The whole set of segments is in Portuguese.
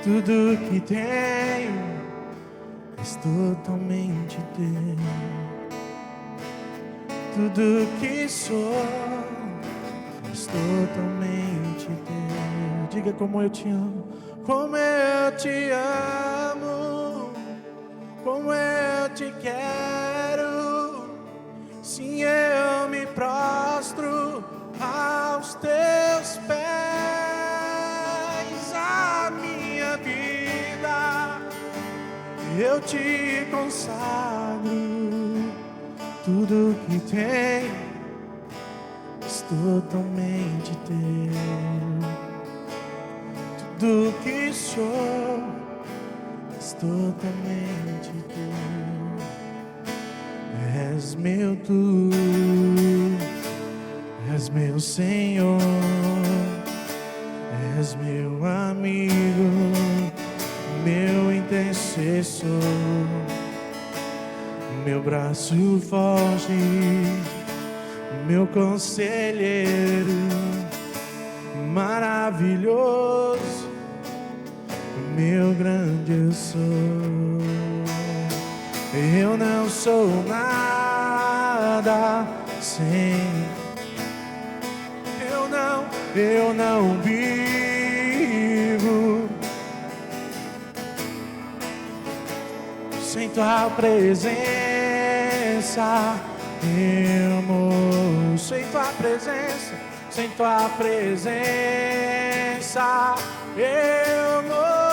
Tudo que tenho és totalmente teu. Tudo que sou és totalmente teu. Diga como eu te amo, como eu te amo, como eu te quero. Sim, eu me prostro aos teus pés. A minha vida eu te consagro. Tudo que tenho és totalmente teu. Tudo que sou és totalmente teu. És meu tu, és meu Senhor, és meu amigo, meu intercessor, meu braço forte, meu conselheiro, maravilhoso, meu grande eu sou. Eu não sou nada sem. Eu não vivo sem tua presença. Eu morro sem tua presença, sem tua presença. Eu morro.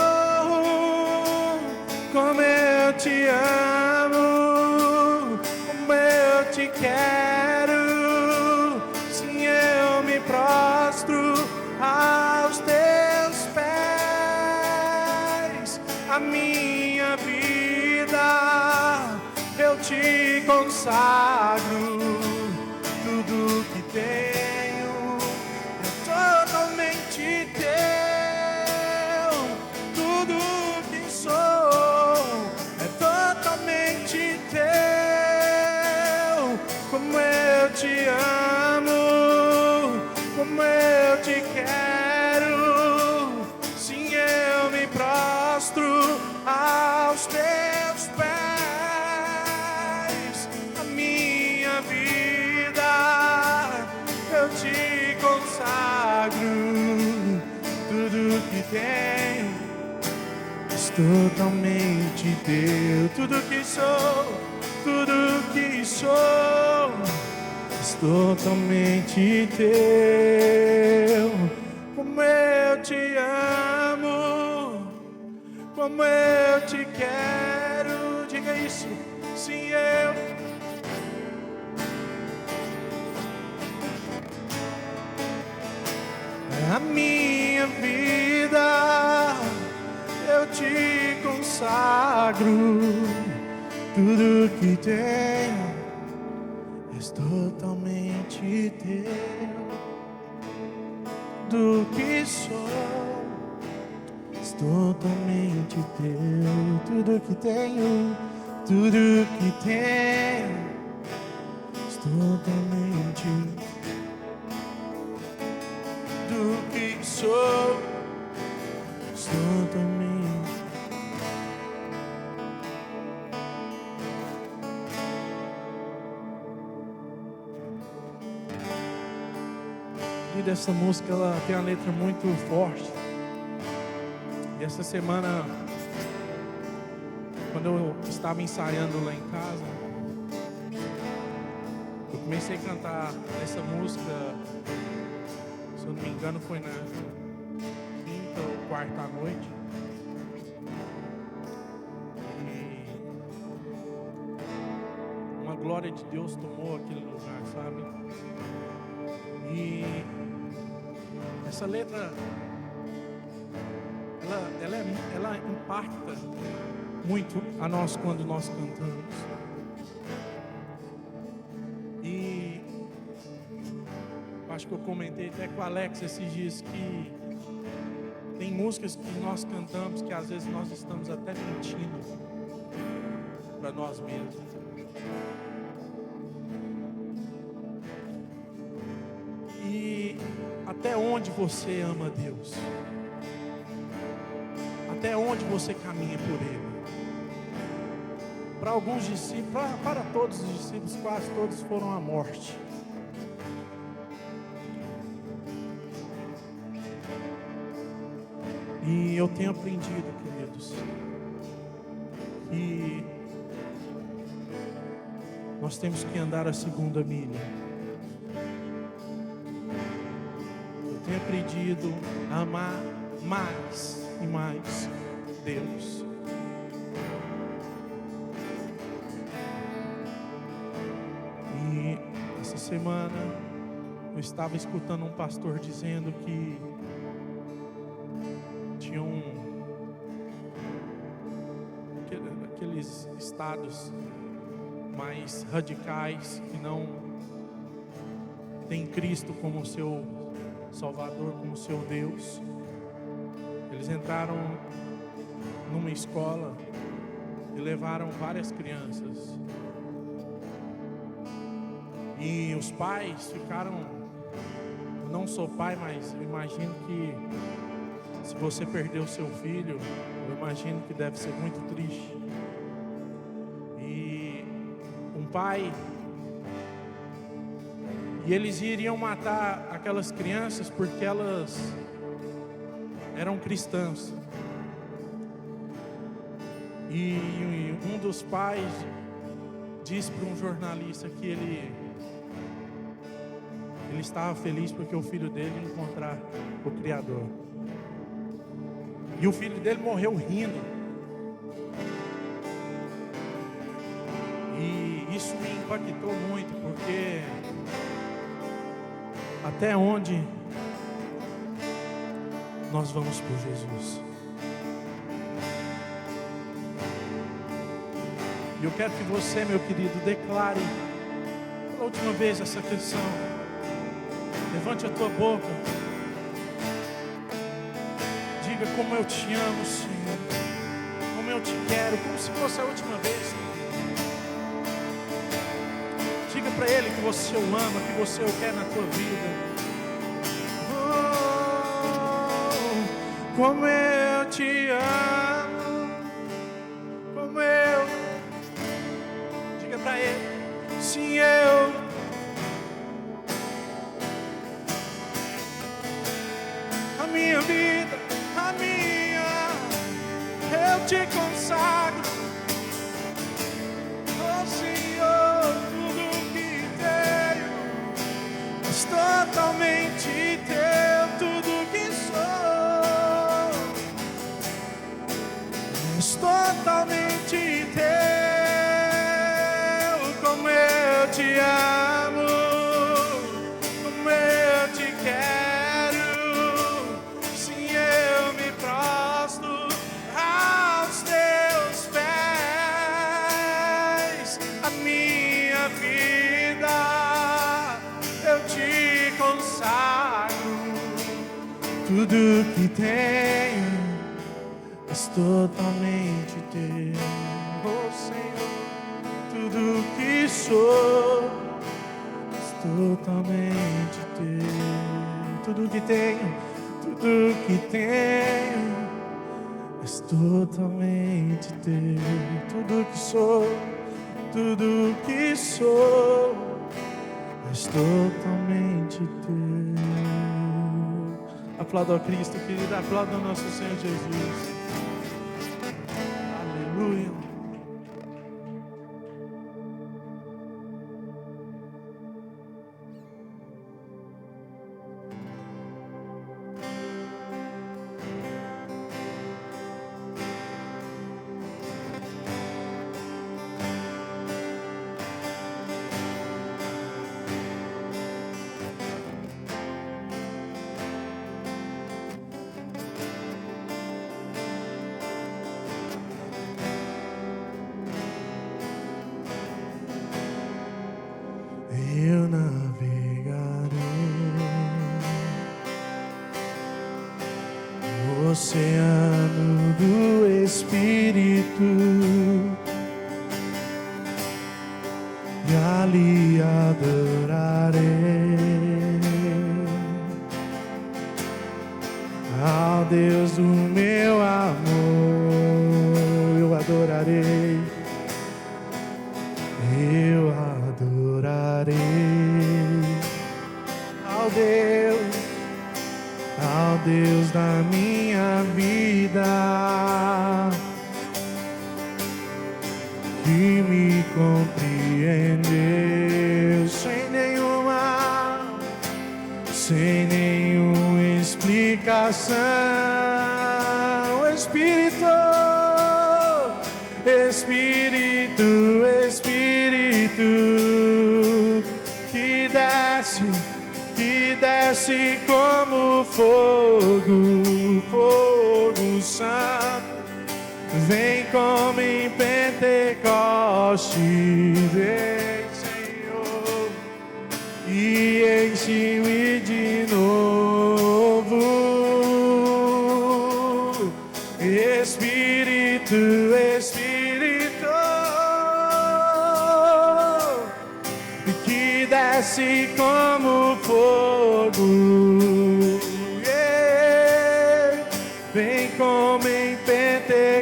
Como eu te amo, como eu te quero. Sim, eu me prostro aos teus pés. A minha vida eu te consagro. Tudo que tenho é totalmente teu. Tudo que sou é totalmente teu. Como eu te amo, como eu te quero. Sim, eu me prostro aos teus pés. A minha vida eu te consagro. Tudo que tenho és totalmente teu. Tudo que sou és totalmente teu. Como eu te amo, como eu te quero. Diga isso. Sim, a minha vida eu te consagro. Tudo que tenho és totalmente teu. Tudo que sou és totalmente teu. Tudo que tenho és totalmente. Tudo que sou és totalmente. Essa música ela tem uma letra muito forte. E essa semana, quando eu estava ensaiando lá em casa, eu comecei a cantar essa música. Se eu não me engano, foi na quinta ou quarta noite. E uma glória de Deus tomou aquele lugar, sabe? E essa letra, ela impacta muito a nós quando nós cantamos. E acho que eu comentei até com o Alex esses dias que tem músicas que nós cantamos que às vezes nós estamos até mentindo para nós mesmos. E até onde você ama Deus? Até onde você caminha por Ele? Para alguns discípulos, para todos os discípulos, quase todos foram à morte. E eu tenho aprendido, queridos, que nós temos que andar a segunda milha. Eu tenho aprendido a amar mais e mais Deus. E essa semana eu estava escutando um pastor dizendo que tinha aqueles estados mais radicais que não tem Cristo como seu Salvador, como seu Deus. Eles entraram numa escola e levaram várias crianças. E os pais ficaram, eu não sou pai, mas eu imagino que se você perdeu o seu filho, eu imagino que deve ser muito triste. E um pai, e eles iriam matar aquelas crianças porque elas eram cristãs. E um dos pais disse para um jornalista que ele estava feliz porque o filho dele ia encontrar o Criador. E o filho dele morreu rindo. E isso me impactou muito, porque até onde nós vamos por Jesus? E eu quero que você, meu querido, declare pela última vez essa canção. Levante a tua boca. Diga como eu te amo, Senhor. Como eu te quero, como se fosse a última vez. Diga para Ele que você o ama, que você o quer na tua vida. Oh, como eu te amo. Como eu. Diga para Ele. Sim, eu. A minha vida, a minha, eu te consagro, oh Senhor, tudo que tenho, és totalmente teu, tudo que sou, és totalmente teu, como eu te amo, como eu te quero. Tudo que tenho és totalmente teu, oh Senhor. Tudo que sou és totalmente teu. Tudo que tenho és totalmente teu. Tudo que sou és totalmente teu. Aplauda a Cristo, querida. Aplauda o nosso Senhor Jesus. Aleluia. Eu navegarei no oceano do Espírito e ali adorarei ao Deus do meu amor. Espírito, Espírito, Espírito, que desce como fogo, fogo santo, vem como em Pentecoste, vem, Senhor, e enche-me de novo. Espírito, Espírito, que desce como fogo, yeah. Vem como em Pentecostes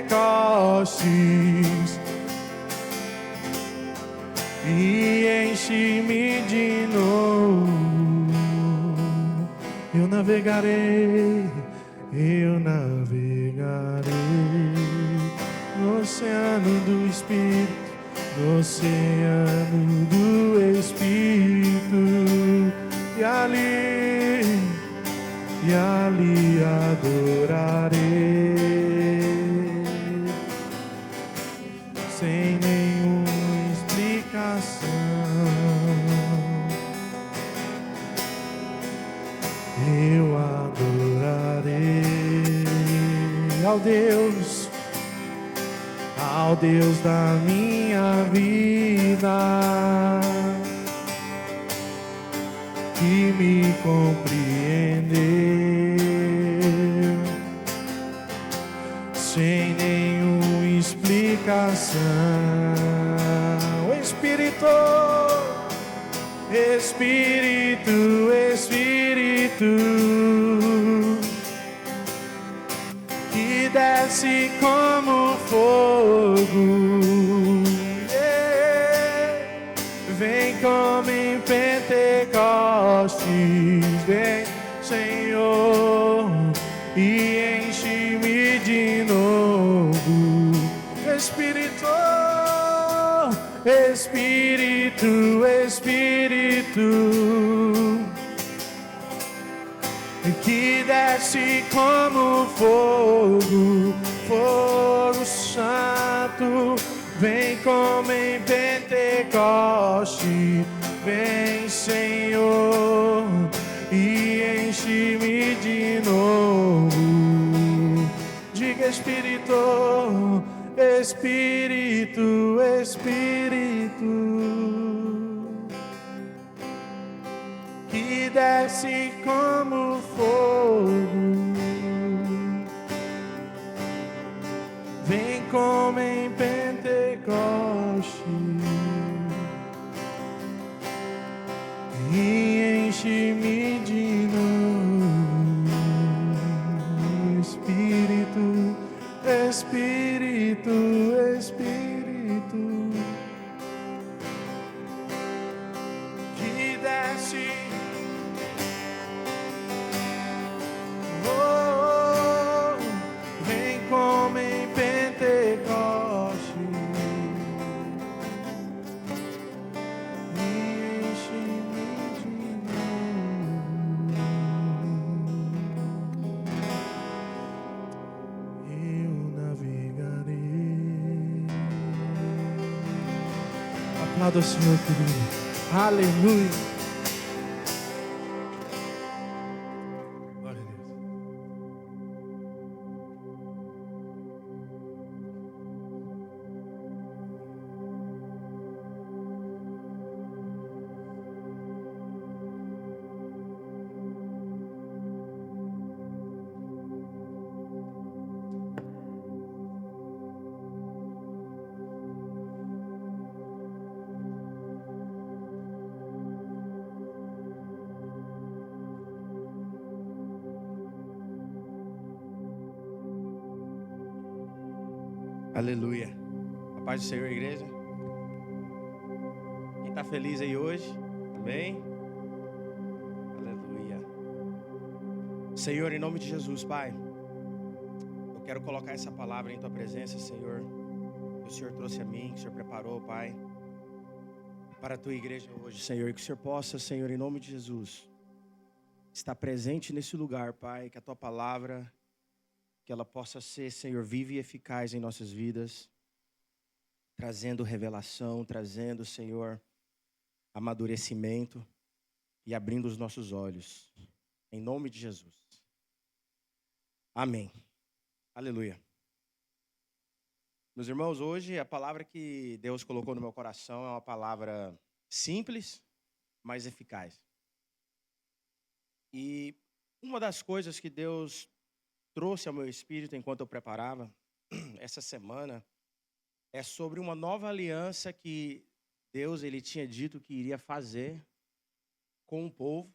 e enche-me de novo. Eu navegarei no oceano do Espírito, no oceano do Espírito, e ali adorarei, sem nenhuma explicação. Eu adorarei ao Deus da minha vida, que me compreendeu, sem nenhuma explicação. Espírito, Espírito, Espírito, que desce como fogo, yeah. Vem como em Pentecostes, vem, Senhor, e enche-me de novo. Espírito, Espírito, Espírito, que desce como fogo, fogo santo, vem como em Pentecoste, vem, Senhor, e enche-me de novo. Diga: Espírito, Espírito, Espírito, que desce como fogo, vem como em Pentecoste e enche-me de novo. Espírito, Espírito, Espírito, que desce, oh, vem como em Pentecoste e enche-me de novo. Eu navegarei. Aplauda o Senhor, querido. Aleluia. Glória a Deus. Aleluia. A paz do Senhor, igreja. Quem está feliz aí hoje? Amém? Aleluia. Senhor, em nome de Jesus, Pai, eu quero colocar essa palavra em Tua presença, Senhor, que o Senhor trouxe a mim, que o Senhor preparou, Pai, para a Tua igreja hoje, Senhor, que o Senhor possa, Senhor, em nome de Jesus, estar presente nesse lugar, Pai, que a Tua palavra que ela possa ser, Senhor, viva e eficaz em nossas vidas, trazendo revelação, trazendo, Senhor, amadurecimento e abrindo os nossos olhos. Em nome de Jesus. Amém. Aleluia. Meus irmãos, hoje a palavra que Deus colocou no meu coração é uma palavra simples, mas eficaz. E uma das coisas que Deus trouxe ao meu espírito enquanto eu preparava essa semana é sobre uma nova aliança que Deus ele tinha dito que iria fazer com o povo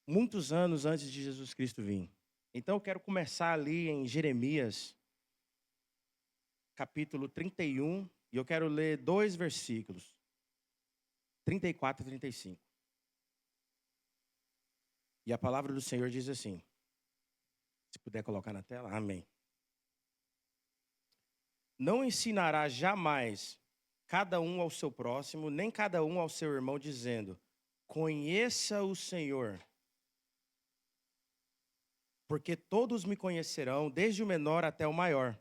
muitos anos antes de Jesus Cristo vir. Então eu quero começar ali em Jeremias, capítulo 31, e eu quero ler 2 versículos, 34 e 35. E a palavra do Senhor diz assim, se puder colocar na tela, amém. Não ensinará jamais cada um ao seu próximo, nem cada um ao seu irmão, dizendo, conheça o Senhor, porque todos me conhecerão, desde o menor até o maior.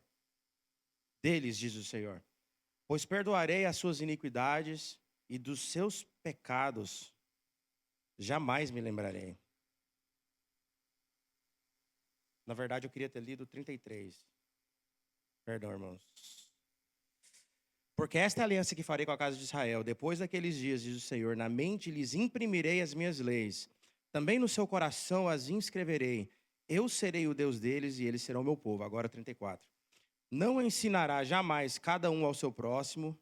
Deles, diz o Senhor, pois perdoarei as suas iniquidades e dos seus pecados jamais me lembrarei. Na verdade, eu queria ter lido 33. Perdão, irmãos. Porque esta é a aliança que farei com a casa de Israel. Depois daqueles dias, diz o Senhor, na mente lhes imprimirei as minhas leis. Também no seu coração as inscreverei. Eu serei o Deus deles e eles serão meu povo. Agora 34. Não ensinará jamais cada um ao seu próximo,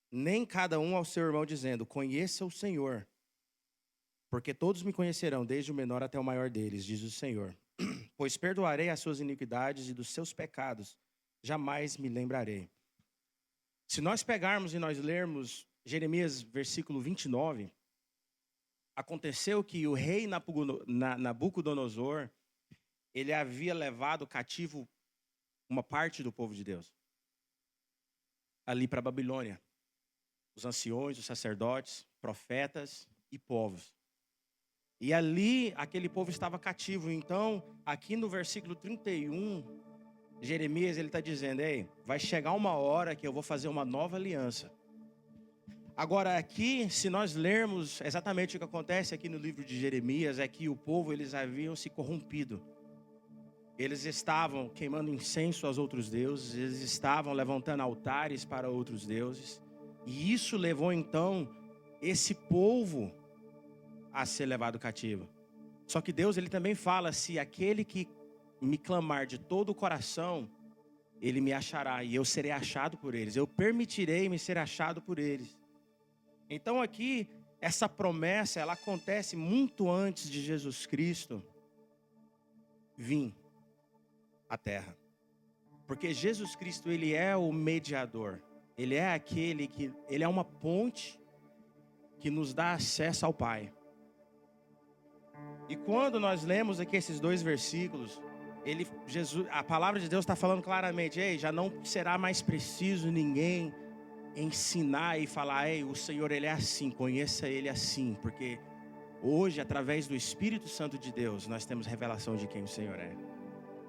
nem cada um ao seu irmão, dizendo, conheça o Senhor. Porque todos me conhecerão, desde o menor até o maior deles, diz o Senhor. Pois perdoarei as suas iniquidades e dos seus pecados jamais me lembrarei. Se nós pegarmos e nós lermos Jeremias, versículo 29, aconteceu que o rei Nabucodonosor, ele havia levado cativo uma parte do povo de Deus, ali para a Babilônia. Os anciões, os sacerdotes, profetas e povos. E ali, aquele povo estava cativo. Então, aqui no versículo 31, Jeremias, ele está dizendo, ei, vai chegar uma hora que eu vou fazer uma nova aliança. Agora, aqui, se nós lermos exatamente o que acontece aqui no livro de Jeremias, é que o povo, eles haviam se corrompido. Eles estavam queimando incenso aos outros deuses, eles estavam levantando altares para outros deuses. E isso levou, então, esse povo a ser levado cativo. Só que Deus, ele também fala, se aquele que me clamar de todo o coração, ele me achará e eu serei achado por eles. Eu permitirei me ser achado por eles. Então aqui, essa promessa, ela acontece muito antes de Jesus Cristo vir à terra. Porque Jesus Cristo, ele é o mediador. Ele é aquele que, ele é uma ponte que nos dá acesso ao Pai. E quando nós lemos aqui esses 2 versículos, a palavra de Deus está falando claramente, ei, já não será mais preciso ninguém ensinar e falar, ei, o Senhor, ele é assim, conheça ele assim, porque hoje, através do Espírito Santo de Deus, nós temos revelação de quem o Senhor é.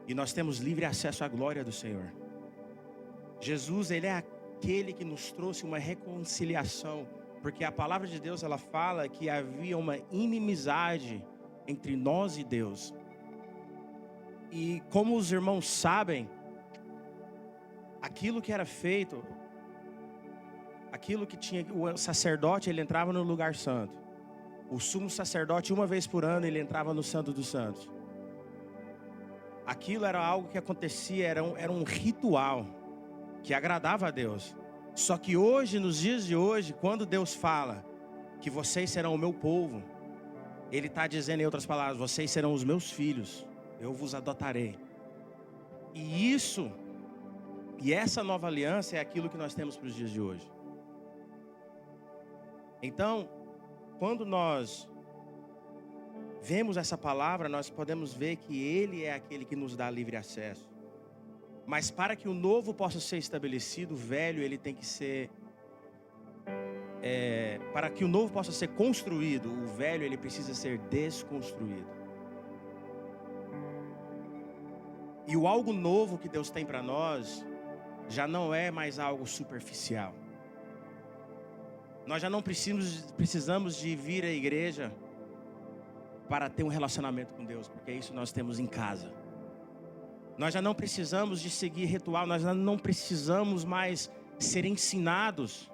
E nós temos livre acesso à glória do Senhor. Jesus, ele é aquele que nos trouxe uma reconciliação, porque a palavra de Deus, ela fala que havia uma inimizade entre nós e Deus. E como os irmãos sabem, aquilo que era feito, aquilo que tinha, o sacerdote, ele entrava no lugar santo. O sumo sacerdote, uma vez por ano, ele entrava no Santo dos Santos. Aquilo era algo que acontecia, era um ritual que agradava a Deus. Só que hoje, nos dias de hoje, quando Deus fala que vocês serão o meu povo, ele está dizendo em outras palavras, vocês serão os meus filhos, eu vos adotarei. E essa nova aliança é aquilo que nós temos para os dias de hoje. Então, quando nós vemos essa palavra, nós podemos ver que ele é aquele que nos dá livre acesso. Mas para que o novo possa ser estabelecido, o velho, ele tem que ser... para que o novo possa ser construído, o velho, ele precisa ser desconstruído. E o algo novo que Deus tem para nós já não é mais algo superficial. Nós já não precisamos de vir à igreja para ter um relacionamento com Deus, porque isso nós temos em casa. Nós já não precisamos de seguir ritual, nós já não precisamos mais ser ensinados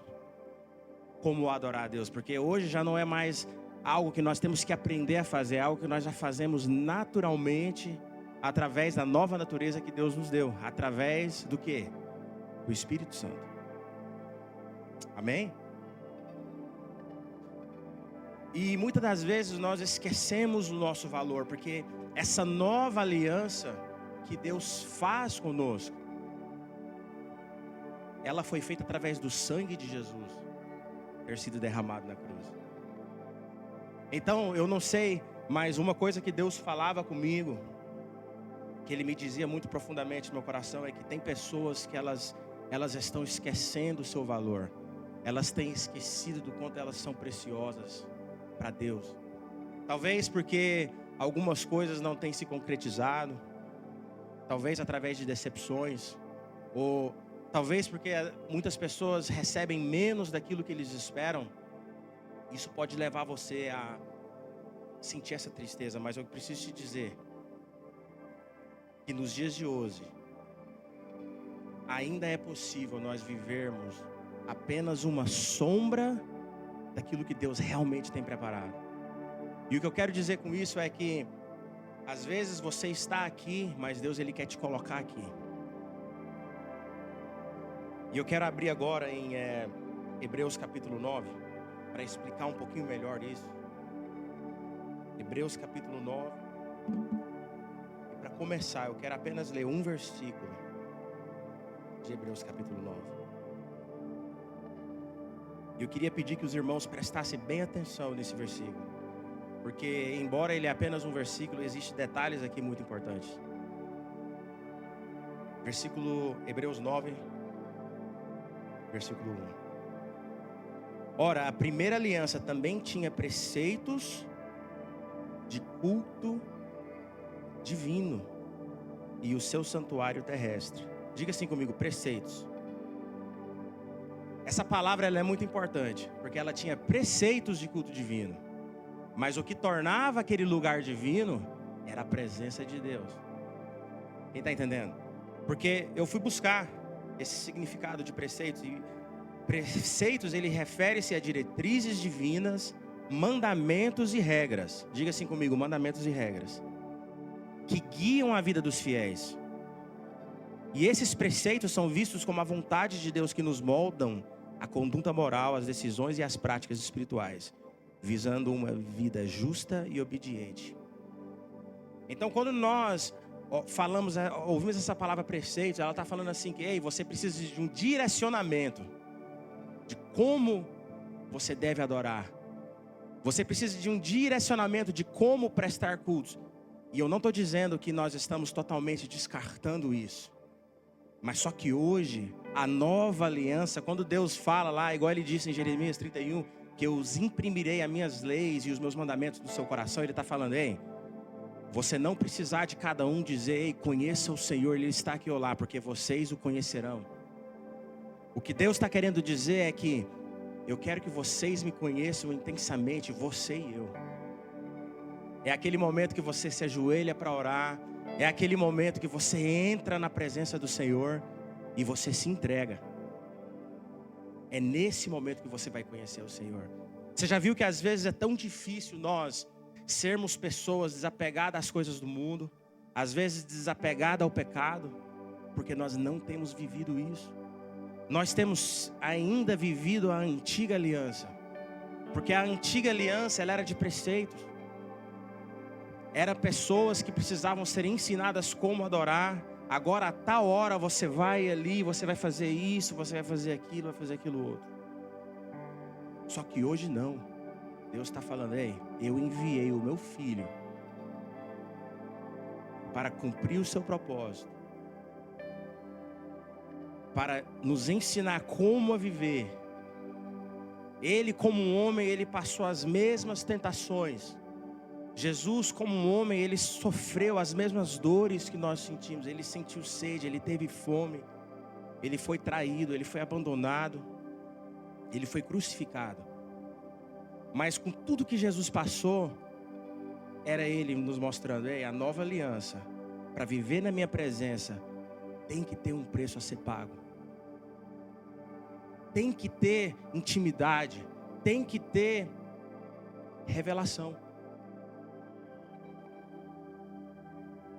como adorar a Deus, porque hoje já não é mais algo que nós temos que aprender a fazer, é algo que nós já fazemos naturalmente, através da nova natureza que Deus nos deu, através do quê? Do Espírito Santo. Amém? E muitas das vezes nós esquecemos o nosso valor, porque essa nova aliança que Deus faz conosco, ela foi feita através do sangue de Jesus ter sido derramado na cruz. Então eu não sei, mas uma coisa que Deus falava comigo, que Ele me dizia muito profundamente no meu coração, é que tem pessoas que elas estão esquecendo o seu valor. Elas têm esquecido do quanto elas são preciosas para Deus. Talvez porque algumas coisas não têm se concretizado, talvez através de decepções, ou talvez porque muitas pessoas recebem menos daquilo que eles esperam. Isso pode levar você a sentir essa tristeza, mas eu preciso te dizer que nos dias de hoje ainda é possível nós vivermos apenas uma sombra daquilo que Deus realmente tem preparado. E o que eu quero dizer com isso é que às vezes você está aqui, mas Deus Ele quer te colocar aqui. E eu quero abrir agora em Hebreus capítulo 9, para explicar um pouquinho melhor isso. Hebreus capítulo 9. E para começar, eu quero apenas ler um versículo de Hebreus capítulo 9. E eu queria pedir que os irmãos prestassem bem atenção nesse versículo, porque embora ele é apenas um versículo, existem detalhes aqui muito importantes. Versículo Hebreus 9, versículo 1. Ora, a primeira aliança também tinha preceitos de culto divino e o seu santuário terrestre. Diga assim comigo, preceitos. Essa palavra ela é muito importante, porque ela tinha preceitos de culto divino. Mas o que tornava aquele lugar divino era a presença de Deus. Quem está entendendo? Porque eu fui buscar esse significado de preceitos. E preceitos, ele refere-se a diretrizes divinas, mandamentos e regras. Diga assim comigo, mandamentos e regras, que guiam a vida dos fiéis. E esses preceitos são vistos como a vontade de Deus que nos moldam a conduta moral, as decisões e as práticas espirituais, visando uma vida justa e obediente. Então, quando nós ouvimos essa palavra preceitos, ela está falando assim que, ei, você precisa de um direcionamento de como você deve adorar. Você precisa de um direcionamento de como prestar cultos. E eu não estou dizendo que nós estamos totalmente descartando isso. Mas só que hoje, a nova aliança, quando Deus fala lá, igual Ele disse em Jeremias 31, que eu os imprimirei as minhas leis e os meus mandamentos no seu coração, Ele está falando, ei, você não precisar de cada um dizer, ei, conheça o Senhor, Ele está aqui ou lá, porque vocês o conhecerão. O que Deus está querendo dizer é que eu quero que vocês me conheçam intensamente, você e eu. É aquele momento que você se ajoelha para orar, é aquele momento que você entra na presença do Senhor e você se entrega. É nesse momento que você vai conhecer o Senhor. Você já viu que às vezes é tão difícil nós sermos pessoas desapegadas às coisas do mundo, às vezes desapegadas ao pecado, porque nós não temos vivido isso. Nós temos ainda vivido a antiga aliança, porque a antiga aliança ela era de preceitos. Eram pessoas que precisavam ser ensinadas como adorar. Agora a tal hora você vai ali, você vai fazer isso, você vai fazer aquilo, vai fazer aquilo outro. Só que hoje não. Deus está falando, ei, eu enviei o meu filho para cumprir o seu propósito, para nos ensinar como a viver. Ele como um homem, ele passou as mesmas tentações. Jesus, como um homem, ele sofreu as mesmas dores que nós sentimos. Ele sentiu sede, ele teve fome, ele foi traído, ele foi abandonado, ele foi crucificado. Mas com tudo que Jesus passou, era ele nos mostrando: ei, a nova aliança, para viver na minha presença, tem que ter um preço a ser pago. Tem que ter intimidade, tem que ter revelação.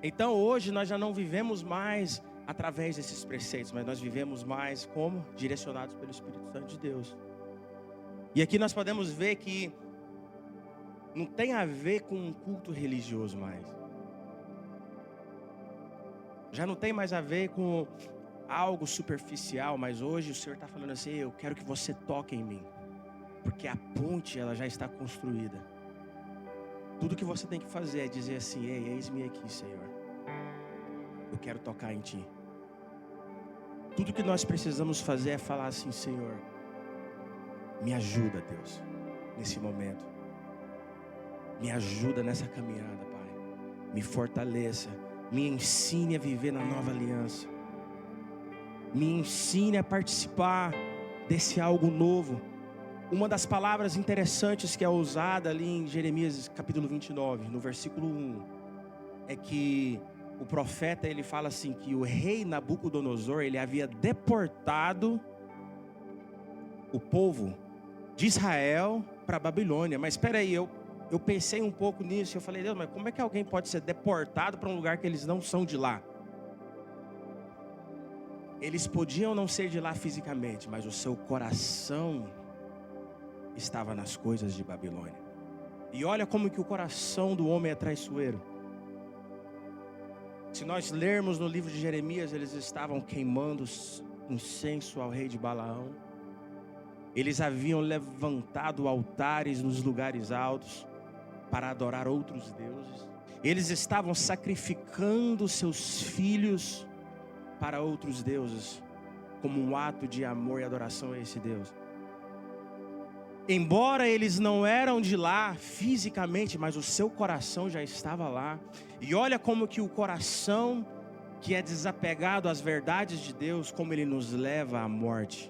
Então hoje nós já não vivemos mais através desses preceitos, mas nós vivemos mais como? Direcionados pelo Espírito Santo de Deus. E aqui nós podemos ver que não tem a ver com um culto religioso mais. Já não tem mais a ver com algo superficial, mas hoje o Senhor está falando assim: eu quero que você toque em mim, porque a ponte ela já está construída. Tudo que você tem que fazer é dizer assim: ei, eis-me aqui, Senhor, eu quero tocar em ti. Tudo que nós precisamos fazer é falar assim: Senhor, me ajuda, Deus, nesse momento. Me ajuda nessa caminhada, Pai. Me fortaleça. Me ensine a viver na nova aliança. Me ensine a participar desse algo novo. Uma das palavras interessantes que é usada ali em Jeremias capítulo 29, no versículo 1, é que o profeta ele fala assim, que o rei Nabucodonosor ele havia deportado o povo de Israel para a Babilônia. Mas espera aí, eu pensei um pouco nisso, eu falei: Deus, mas como é que alguém pode ser deportado para um lugar que eles não são de lá? Eles podiam não ser de lá fisicamente, mas o seu coração estava nas coisas de Babilônia. E olha como que o coração do homem é traiçoeiro. Se nós lermos no livro de Jeremias, eles estavam queimando incenso ao rei de Balaão. Eles haviam levantado altares nos lugares altos para adorar outros deuses. Eles estavam sacrificando seus filhos para outros deuses, como um ato de amor e adoração a esse Deus. Embora eles não eram de lá fisicamente, mas o seu coração já estava lá. E olha como que o coração que é desapegado às verdades de Deus, como ele nos leva à morte.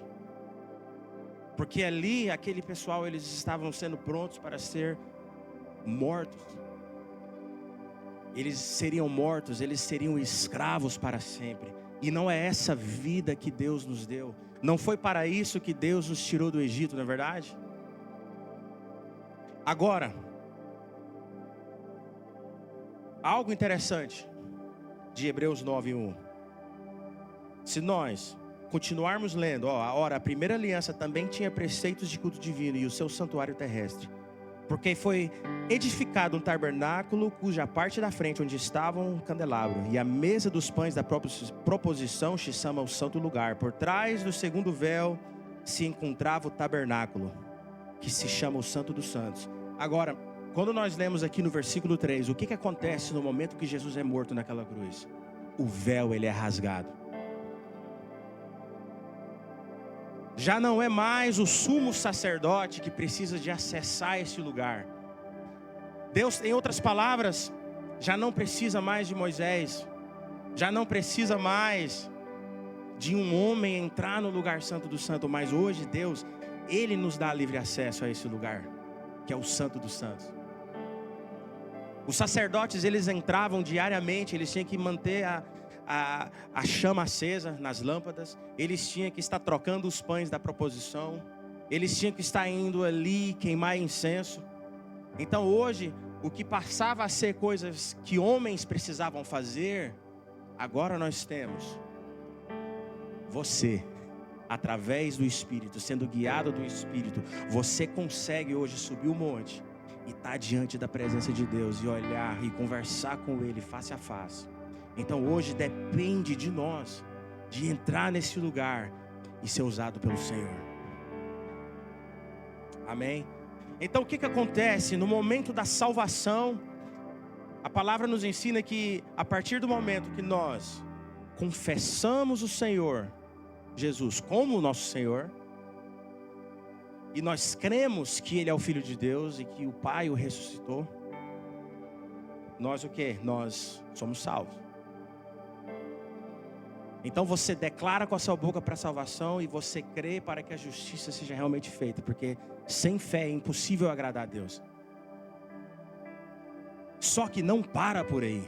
Porque ali, aquele pessoal, eles estavam sendo prontos para ser mortos. Eles seriam mortos, eles seriam escravos para sempre. E não é essa vida que Deus nos deu. Não foi para isso que Deus nos tirou do Egito, não é verdade? Agora, algo interessante de Hebreus 9:1. Se nós continuarmos lendo, a primeira aliança também tinha preceitos de culto divino e o seu santuário terrestre. Porque foi edificado um tabernáculo cuja parte da frente onde estava um candelabro e a mesa dos pães da proposição se chama o santo lugar. Por trás do segundo véu se encontrava o tabernáculo, que se chama o Santo dos Santos. Agora, quando nós lemos aqui no versículo 3, o que acontece no momento que Jesus é morto naquela cruz? O véu ele é rasgado. Já não é mais o sumo sacerdote que precisa de acessar esse lugar. Deus, em outras palavras, já não precisa mais de Moisés, já não precisa mais de um homem entrar no lugar santo do santo, mas hoje Deus, Ele nos dá livre acesso a esse lugar, que é o Santo dos Santos. Os sacerdotes, eles entravam diariamente, eles tinham que manter a chama acesa nas lâmpadas, eles tinham que estar trocando os pães da proposição, eles tinham que estar indo ali queimar incenso. Então hoje, o que passava a ser coisas que homens precisavam fazer, agora nós temos você, através do Espírito, sendo guiado do Espírito, você consegue hoje subir o monte e estar diante da presença de Deus e olhar e conversar com Ele face a face. Então hoje depende de nós de entrar nesse lugar e ser usado pelo Senhor. Amém? Então o que acontece no momento da salvação? A palavra nos ensina que a partir do momento que nós confessamos o Senhor Jesus como o nosso Senhor, e nós cremos que Ele é o Filho de Deus e que o Pai o ressuscitou, nós o quê? Nós somos salvos. Então você declara com a sua boca para a salvação e você crê para que a justiça seja realmente feita, porque sem fé é impossível agradar a Deus. Só que não para por aí.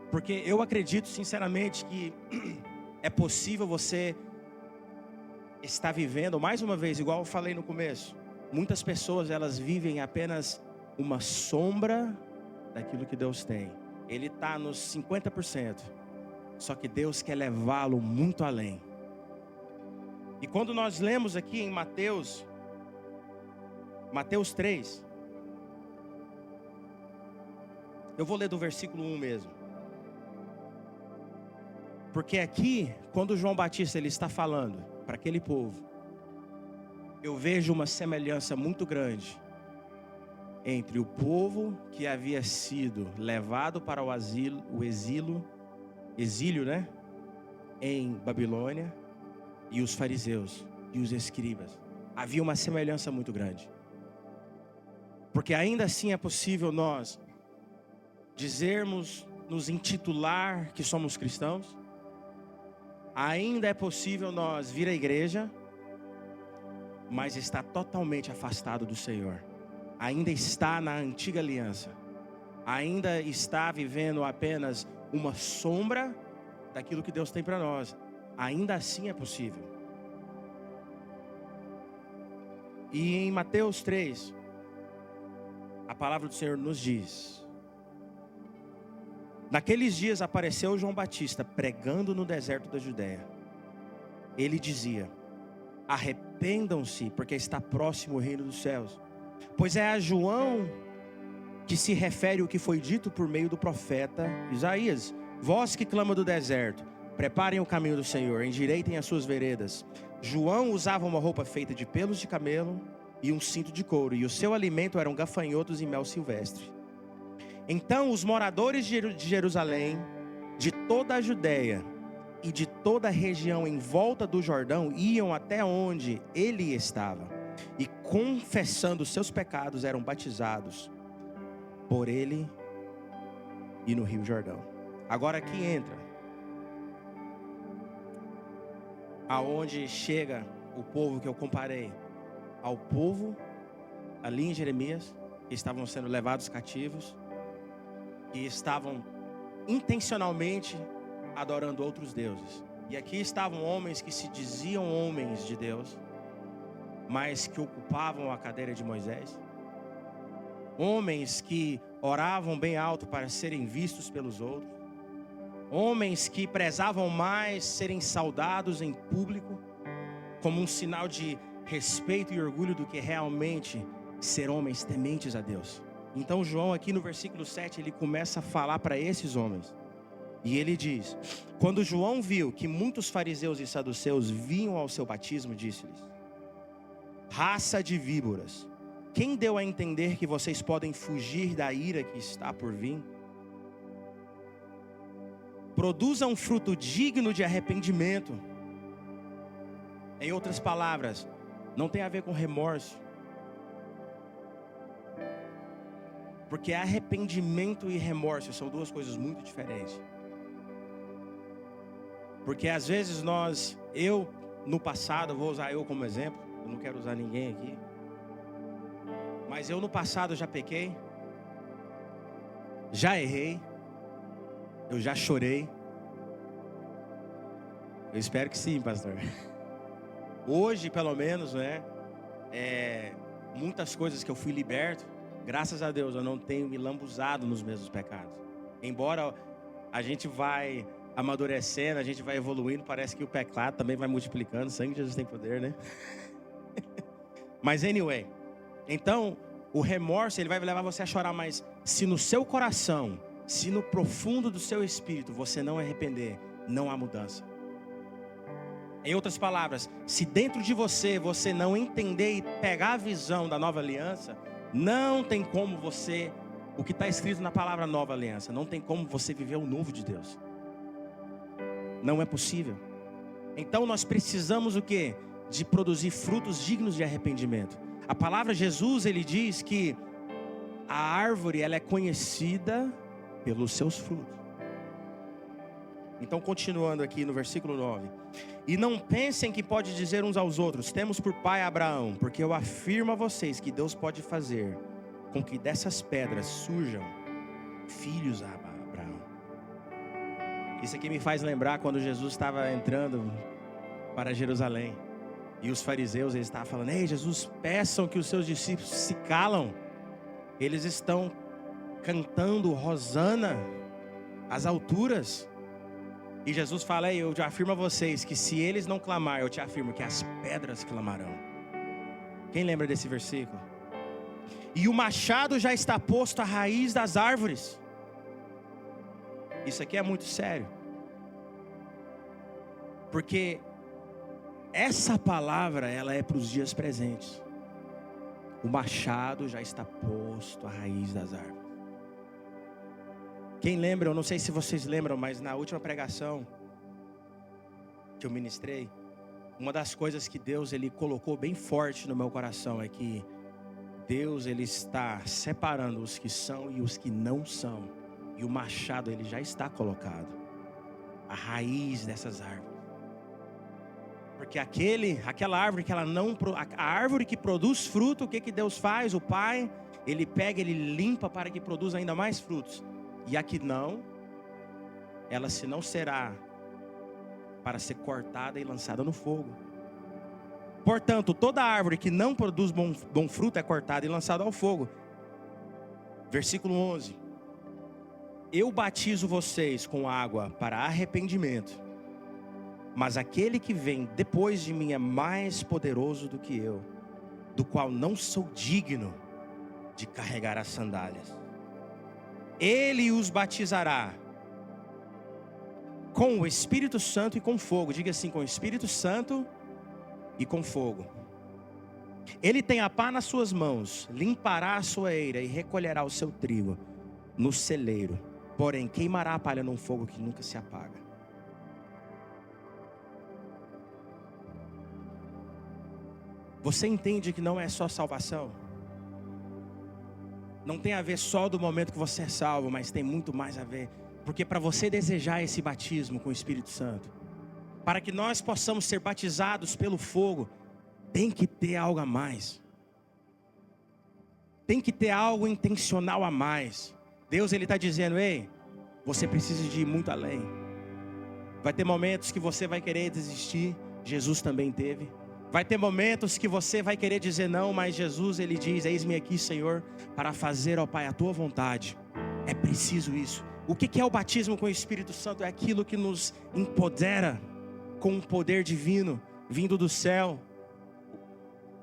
Porque eu acredito sinceramente que é possível você estar vivendo, mais uma vez, igual eu falei no começo, muitas pessoas elas vivem apenas uma sombra daquilo que Deus tem. Ele está nos 50%, só que Deus quer levá-lo muito além. E quando nós lemos aqui em Mateus 3, eu vou ler do versículo 1 mesmo. Porque aqui, quando João Batista ele está falando para aquele povo, eu vejo uma semelhança muito grande entre o povo que havia sido levado para o exílio, né, em Babilônia, e os fariseus e os escribas. Havia uma semelhança muito grande. Porque ainda assim é possível nós nos intitular que somos cristãos. Ainda é possível nós vir à igreja, mas está totalmente afastado do Senhor. Ainda está na antiga aliança. Ainda está vivendo apenas uma sombra daquilo que Deus tem para nós. Ainda assim é possível. E em Mateus 3, a palavra do Senhor nos diz: naqueles dias apareceu João Batista pregando no deserto da Judéia. Ele dizia: arrependam-se, porque está próximo o reino dos céus. Pois é a João que se refere o que foi dito por meio do profeta Isaías: vós que clama do deserto, preparem o caminho do Senhor, endireitem as suas veredas. João usava uma roupa feita de pelos de camelo e um cinto de couro, e o seu alimento eram gafanhotos e mel silvestre. Então os moradores de Jerusalém, de toda a Judéia e de toda a região em volta do Jordão iam até onde ele estava, e confessando seus pecados eram batizados por ele e no Rio Jordão. Agora aqui entra aonde chega o povo que eu comparei ao povo ali em Jeremias, que estavam sendo levados cativos, que estavam intencionalmente adorando outros deuses. E aqui estavam homens que se diziam homens de Deus, mas que ocupavam a cadeira de Moisés. Homens que oravam bem alto para serem vistos pelos outros. Homens que prezavam mais serem saudados em público como um sinal de respeito e orgulho do que realmente ser homens tementes a Deus. Então João aqui no versículo 7 ele começa a falar para esses homens. E ele diz: quando João viu que muitos fariseus e saduceus vinham ao seu batismo, disse-lhes: raça de víboras, quem deu a entender que vocês podem fugir da ira que está por vir? Produza um fruto digno de arrependimento. Em outras palavras, não tem a ver com remorso. Porque arrependimento e remorso são duas coisas muito diferentes. Porque às vezes no passado, vou usar eu como exemplo, eu não quero usar ninguém aqui, mas eu no passado já pequei, já errei, eu já chorei. Eu espero que sim, pastor. Hoje, pelo menos, né? Muitas coisas que eu fui liberto, graças a Deus, eu não tenho me lambuzado nos mesmos pecados. Embora a gente vai amadurecendo, a gente vai evoluindo, parece que o pecado também vai multiplicando. O sangue de Jesus tem poder, né? Mas anyway, então o remorso ele vai levar você a chorar, mas se no seu coração, se no profundo do seu espírito você não arrepender, não há mudança. Em outras palavras, se dentro de você não entender e pegar a visão da nova aliança, não tem como você, o que está escrito na palavra nova aliança, não tem como você viver o novo de Deus. Não é possível. Então nós precisamos o quê? De produzir frutos dignos de arrependimento. A palavra Jesus, ele diz que a árvore ela é conhecida pelos seus frutos. Então, continuando aqui no versículo 9. E não pensem que pode dizer uns aos outros: temos por pai Abraão, porque eu afirmo a vocês que Deus pode fazer com que dessas pedras surjam filhos a Abraão. Isso aqui me faz lembrar quando Jesus estava entrando para Jerusalém. E os fariseus, eles estavam falando: ei, Jesus, peçam que os seus discípulos se calam. Eles estão cantando Hosana às alturas. E Jesus fala: eu te afirmo a vocês que se eles não clamar, eu te afirmo que as pedras clamarão. Quem lembra desse versículo? E o machado já está posto à raiz das árvores. Isso aqui é muito sério. Porque essa palavra, ela é para os dias presentes. O machado já está posto à raiz das árvores. Quem lembra, eu não sei se vocês lembram, mas na última pregação que eu ministrei, uma das coisas que Deus ele colocou bem forte no meu coração é que Deus ele está separando os que são e os que não são. E o machado ele já está colocado à raiz dessas árvores. Porque aquela árvore que ela não, a árvore que produz fruto, o que Deus faz? O Pai, ele pega, ele limpa para que produza ainda mais frutos. E a que não, ela se não será para ser cortada e lançada no fogo. Portanto, toda árvore que não produz bom fruto é cortada e lançada ao fogo. Versículo 11. Eu batizo vocês com água para arrependimento, mas aquele que vem depois de mim é mais poderoso do que eu, do qual não sou digno de carregar as sandálias. Ele os batizará com o Espírito Santo e com fogo. Diga assim: com o Espírito Santo e com fogo. Ele tem a pá nas suas mãos, limpará a sua eira e recolherá o seu trigo no celeiro. Porém, queimará a palha num fogo que nunca se apaga. Você entende que não é só salvação? Não tem a ver só do momento que você é salvo, mas tem muito mais a ver. Porque para você desejar esse batismo com o Espírito Santo, para que nós possamos ser batizados pelo fogo, tem que ter algo a mais. Tem que ter algo intencional a mais. Deus ele está dizendo: ei, você precisa de ir muito além. Vai ter momentos que você vai querer desistir. Jesus também teve. Vai ter momentos que você vai querer dizer não, mas Jesus ele diz: eis-me aqui, Senhor, para fazer, ó Pai, a tua vontade. É preciso isso. O que é o batismo com o Espírito Santo? É aquilo que nos empodera com um poder divino vindo do céu.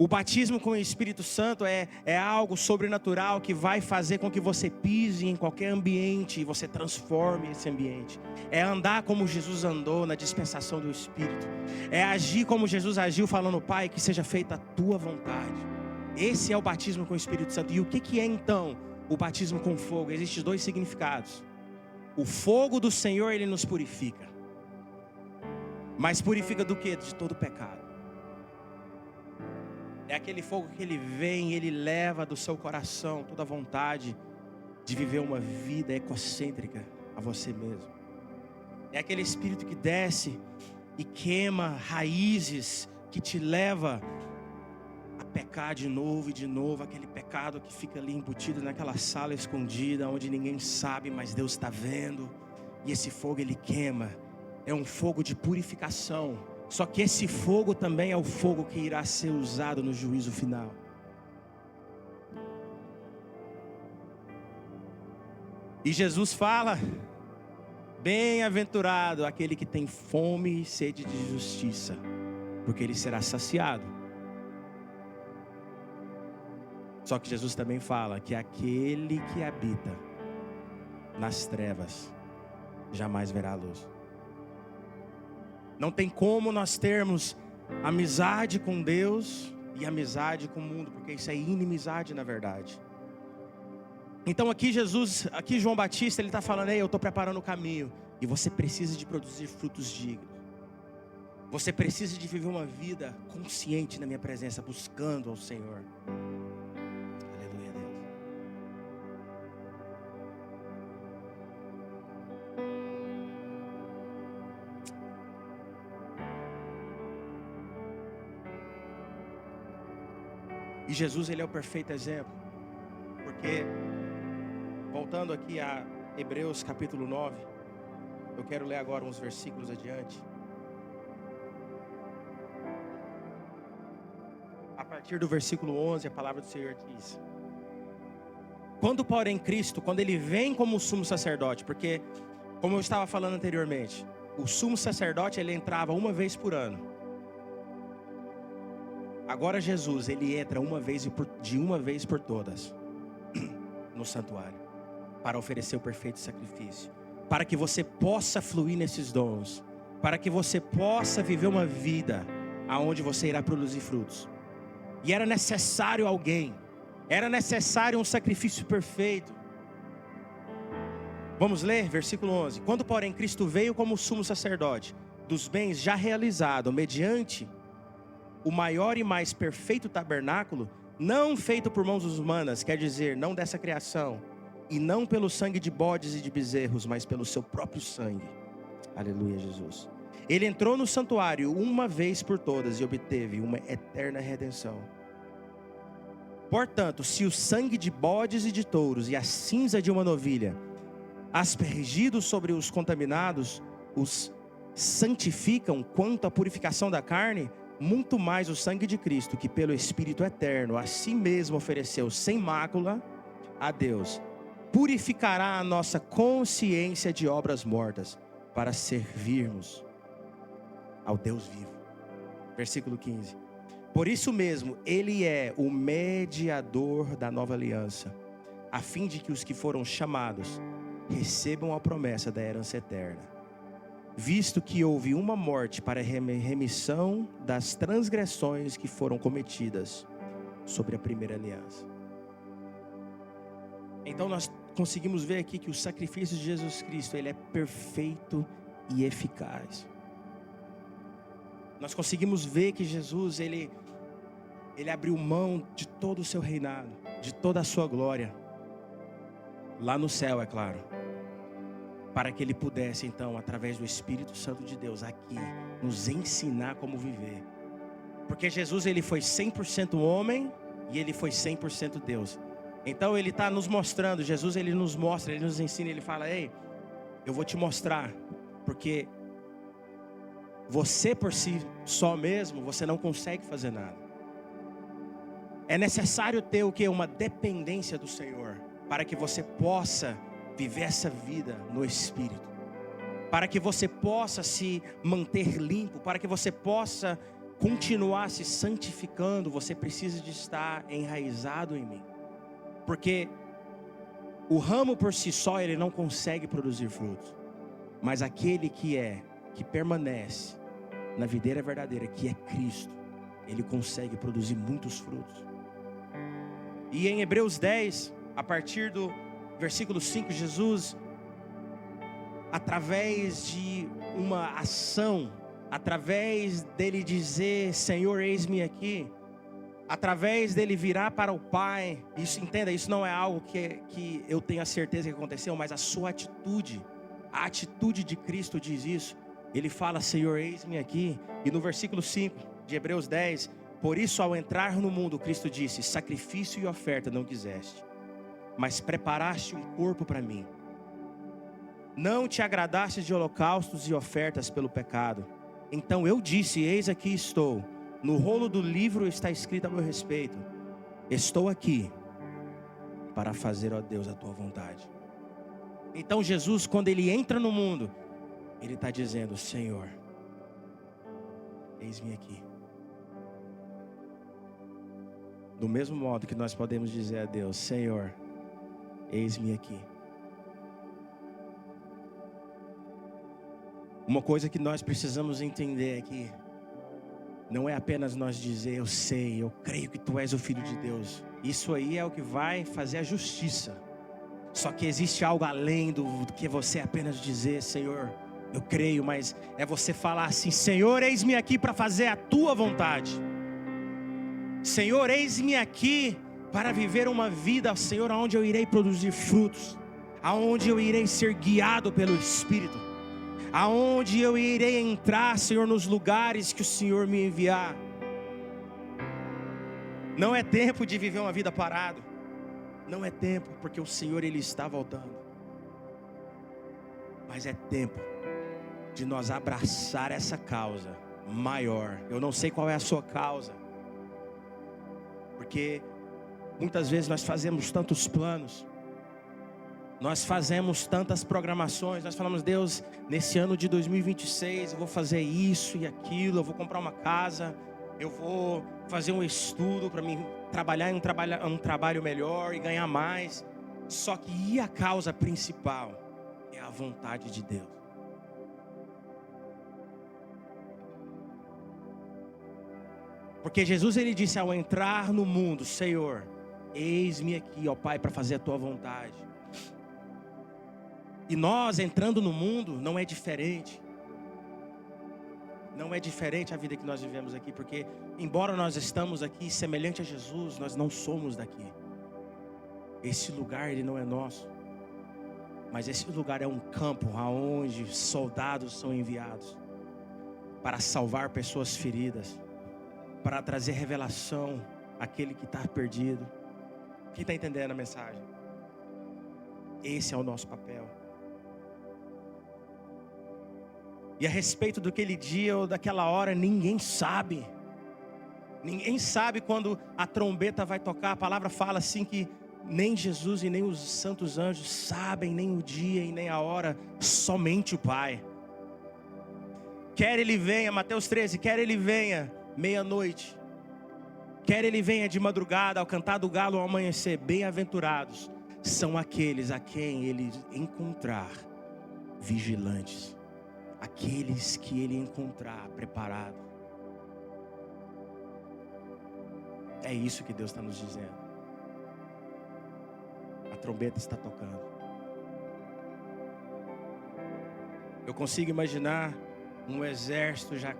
O batismo com o Espírito Santo é algo sobrenatural que vai fazer com que você pise em qualquer ambiente e você transforme esse ambiente. É andar como Jesus andou na dispensação do Espírito. É agir como Jesus agiu, falando: Pai, que seja feita a tua vontade. Esse é o batismo com o Espírito Santo. E o que é então o batismo com fogo? Existem dois significados. O fogo do Senhor, ele nos purifica. Mas purifica do quê? De todo pecado. É aquele fogo que ele vem, ele leva do seu coração toda a vontade de viver uma vida egocêntrica a você mesmo. É aquele espírito que desce e queima raízes, que te leva a pecar de novo e de novo. Aquele pecado que fica ali embutido naquela sala escondida, onde ninguém sabe, mas Deus está vendo. E esse fogo ele queima. É um fogo de purificação. Só que esse fogo também é o fogo que irá ser usado no juízo final. E Jesus fala: bem-aventurado aquele que tem fome e sede de justiça, porque ele será saciado. Só que Jesus também fala que aquele que habita nas trevas jamais verá a luz. Não tem como nós termos amizade com Deus e amizade com o mundo, porque isso é inimizade na verdade. Então aqui João Batista, ele está falando: ei, eu estou preparando o caminho. E você precisa de produzir frutos dignos. Você precisa de viver uma vida consciente na minha presença, buscando ao Senhor. Aleluia, Deus. E Jesus, ele é o perfeito exemplo. Porque, voltando aqui a Hebreus capítulo 9, eu quero ler agora uns versículos adiante. A partir do versículo 11, a palavra do Senhor diz: quando, porém, Cristo, quando ele vem como sumo sacerdote, porque, como eu estava falando anteriormente, o sumo sacerdote, ele entrava uma vez por ano. Agora Jesus, ele entra de uma vez por todas no santuário, para oferecer o perfeito sacrifício, para que você possa fluir nesses dons, para que você possa viver uma vida aonde você irá produzir frutos. E era necessário alguém, era necessário um sacrifício perfeito. Vamos ler, versículo 11. Quando, porém, Cristo veio como sumo sacerdote dos bens já realizados, mediante o maior e mais perfeito tabernáculo, não feito por mãos humanas, quer dizer, não dessa criação, e não pelo sangue de bodes e de bezerros, mas pelo seu próprio sangue. Aleluia, Jesus. Ele entrou no santuário uma vez por todas e obteve uma eterna redenção. Portanto, se o sangue de bodes e de touros e a cinza de uma novilha, aspergidos sobre os contaminados, os santificam quanto à purificação da carne, muito mais o sangue de Cristo, que pelo Espírito eterno a si mesmo ofereceu sem mácula a Deus, purificará a nossa consciência de obras mortas, para servirmos ao Deus vivo. Versículo 15. Por isso mesmo, ele é o mediador da nova aliança, a fim de que os que foram chamados recebam a promessa da herança eterna, visto que houve uma morte para a remissão das transgressões que foram cometidas sobre a primeira aliança. Então nós conseguimos ver aqui que o sacrifício de Jesus Cristo, ele é perfeito e eficaz. Nós conseguimos ver que Jesus, ele abriu mão de todo o seu reinado, de toda a sua glória, lá no céu, é claro, para que ele pudesse então, através do Espírito Santo de Deus, aqui, nos ensinar como viver. Porque Jesus, ele foi 100% homem e ele foi 100% Deus. Então ele está nos mostrando, Jesus, ele nos mostra, ele nos ensina, ele fala: ei, eu vou te mostrar, porque você por si só mesmo, você não consegue fazer nada. É necessário ter o que? Uma dependência do Senhor, para que você possa viver essa vida no Espírito, para que você possa se manter limpo, para que você possa continuar se santificando. Você precisa de estar enraizado em mim, porque o ramo por si só, ele não consegue produzir frutos, mas aquele que permanece na videira verdadeira, que é Cristo, ele consegue produzir muitos frutos. E em Hebreus 10, a partir do versículo 5, Jesus, através de uma ação, através dele dizer: Senhor, eis-me aqui, através dele virar para o Pai, isso, entenda, isso não é algo que eu tenho a certeza que aconteceu, mas a sua atitude, a atitude de Cristo diz isso. Ele fala: Senhor, eis-me aqui. E no versículo 5 de Hebreus 10, por isso ao entrar no mundo, Cristo disse: sacrifício e oferta não quiseste, mas preparaste um corpo para mim. Não te agradaste de holocaustos e ofertas pelo pecado. Então eu disse: eis aqui estou. No rolo do livro está escrito a meu respeito: estou aqui para fazer, ó Deus, a tua vontade. Então Jesus, quando ele entra no mundo, ele está dizendo: Senhor, eis-me aqui. Do mesmo modo que nós podemos dizer a Deus: Senhor, eis-me aqui. Uma coisa que nós precisamos entender é que não é apenas nós dizer: eu sei, eu creio que tu és o Filho de Deus. Isso aí é o que vai fazer a justiça. Só que existe algo além do que você apenas dizer: Senhor, eu creio, mas é você falar assim: Senhor, eis-me aqui para fazer a tua vontade. Senhor, eis-me aqui para viver uma vida, Senhor, onde eu irei produzir frutos, aonde eu irei ser guiado pelo Espírito, aonde eu irei entrar, Senhor, nos lugares que o Senhor me enviar. Não é tempo de viver uma vida parado. Não é tempo, porque o Senhor, Ele está voltando. Mas é tempo de nós abraçar essa causa maior. Eu não sei qual é a sua causa, porque muitas vezes nós fazemos tantos planos, nós fazemos tantas programações, nós falamos: Deus, nesse ano de 2026 eu vou fazer isso e aquilo, eu vou comprar uma casa, eu vou fazer um estudo para mim trabalhar em um trabalho melhor e ganhar mais. Só que e a causa principal é a vontade de Deus. Porque Jesus, Ele disse ao entrar no mundo: Senhor, eis-me aqui, ó Pai, para fazer a tua vontade. E nós entrando no mundo não é diferente. Não é diferente a vida que nós vivemos aqui, porque embora nós estamos aqui semelhante a Jesus, nós não somos daqui. Esse lugar, ele não é nosso. Mas esse lugar é um campo aonde soldados são enviados para salvar pessoas feridas, para trazer revelação àquele que está perdido. Quem está entendendo a mensagem? Esse é o nosso papel. E a respeito daquele dia ou daquela hora, ninguém sabe. Ninguém sabe quando a trombeta vai tocar. A palavra fala assim que nem Jesus e nem os santos anjos sabem nem o dia e nem a hora, somente o Pai. Quer Ele venha, Mateus 13, quer Ele venha meia-noite, quer Ele venha de madrugada, ao cantar do galo ao amanhecer, bem-aventurados são aqueles a quem Ele encontrar vigilantes. Aqueles que Ele encontrar preparado. É isso que Deus está nos dizendo. A trombeta está tocando. Eu consigo imaginar um exército já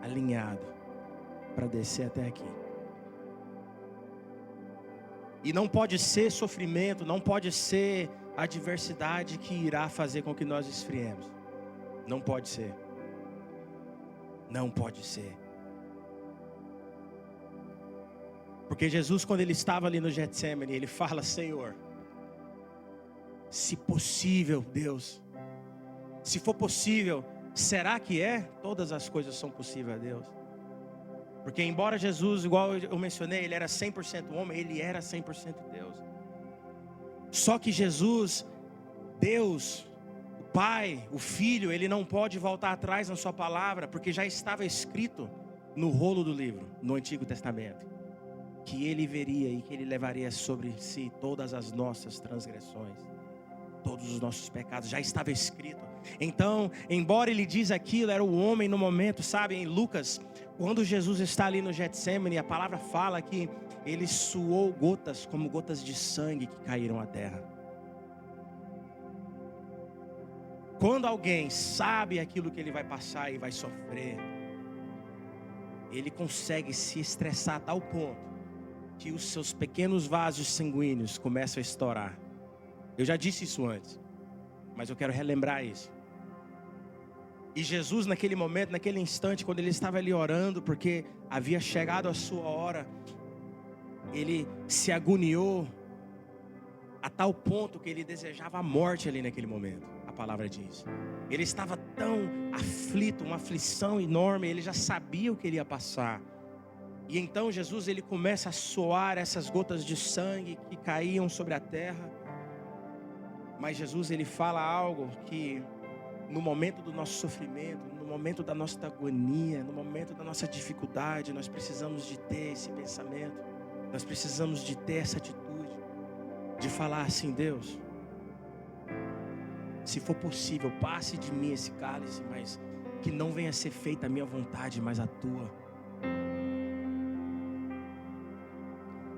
alinhado para descer até aqui. E não pode ser sofrimento, não pode ser a adversidade que irá fazer com que nós esfriemos. Não pode ser. Não pode ser. Porque Jesus, quando Ele estava ali no Getsemane, Ele fala: Senhor, se possível, Deus, se for possível, será que é? Todas as coisas são possíveis a Deus. Porque embora Jesus, igual eu mencionei, Ele era 100% homem, Ele era 100% Deus. Só que Jesus, Deus, o Pai, o Filho, Ele não pode voltar atrás na sua palavra, porque já estava escrito no rolo do livro, no Antigo Testamento, que Ele veria e que Ele levaria sobre si todas as nossas transgressões, todos os nossos pecados, já estava escrito. Então, embora Ele diz aquilo, era o homem no momento, sabe, em Lucas, quando Jesus está ali no Getsemane, a palavra fala que Ele suou gotas, como gotas de sangue que caíram à terra. Quando alguém sabe aquilo que ele vai passar e vai sofrer, ele consegue se estressar a tal ponto que os seus pequenos vasos sanguíneos começam a estourar. Eu já disse isso antes, mas eu quero relembrar isso. E Jesus, naquele momento, naquele instante, quando Ele estava ali orando, porque havia chegado a sua hora, Ele se agoniou a tal ponto que Ele desejava a morte ali naquele momento. A palavra diz. Ele estava tão aflito, uma aflição enorme, Ele já sabia o que Ele ia passar. E então Jesus, Ele começa a suar essas gotas de sangue que caíam sobre a terra. Mas Jesus, Ele fala algo que no momento do nosso sofrimento, no momento da nossa agonia, no momento da nossa dificuldade, nós precisamos de ter esse pensamento, nós precisamos de ter essa atitude, de falar assim: Deus, se for possível, passe de mim esse cálice, mas que não venha a ser feita a minha vontade, mas a tua.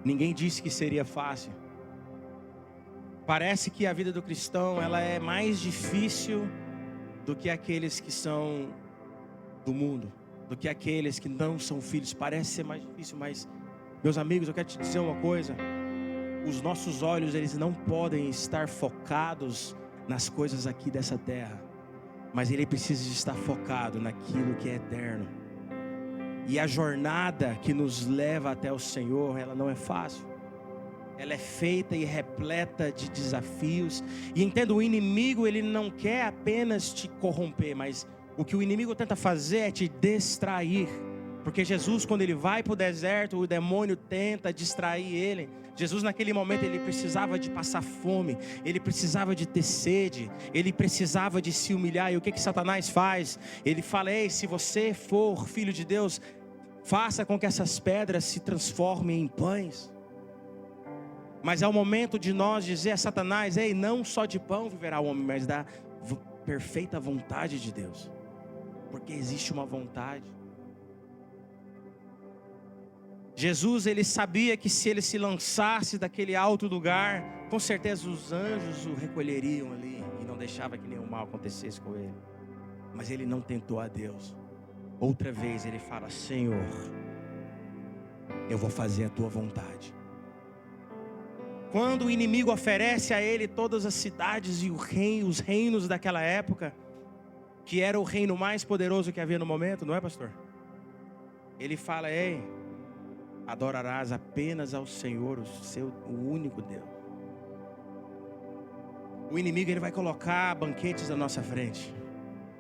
Ninguém disse que seria fácil. Parece que a vida do cristão, ela é mais difícil do que aqueles que são do mundo, do que aqueles que não são filhos. Parece ser mais difícil, mas, meus amigos, eu quero te dizer uma coisa: os nossos olhos, eles não podem estar focados nas coisas aqui dessa terra, mas ele precisa estar focado naquilo que é eterno. E a jornada que nos leva até o Senhor, ela não é fácil. Ela é feita e repleta de desafios. E entenda, o inimigo, ele não quer apenas te corromper, mas o que o inimigo tenta fazer é te distrair. Porque Jesus, quando ele vai para o deserto, o demônio tenta distrair ele. Jesus, naquele momento, ele precisava de passar fome, ele precisava de ter sede, ele precisava de se humilhar. E o que Satanás faz? Ele fala: ei, se você for filho de Deus, faça com que essas pedras se transformem em pães. Mas é o momento de nós dizer a Satanás: ei, não só de pão viverá o homem, mas da perfeita vontade de Deus. Porque existe uma vontade. Jesus, ele sabia que se ele se lançasse daquele alto lugar, com certeza os anjos o recolheriam ali e não deixava que nenhum mal acontecesse com ele. Mas ele não tentou a Deus. Outra vez ele fala: Senhor, eu vou fazer a tua vontade. Quando o inimigo oferece a ele todas as cidades e os reinos daquela época, que era o reino mais poderoso que havia no momento, não é, pastor? Ele fala: ei, adorarás apenas ao Senhor, o único Deus. O inimigo, ele vai colocar banquetes à nossa frente.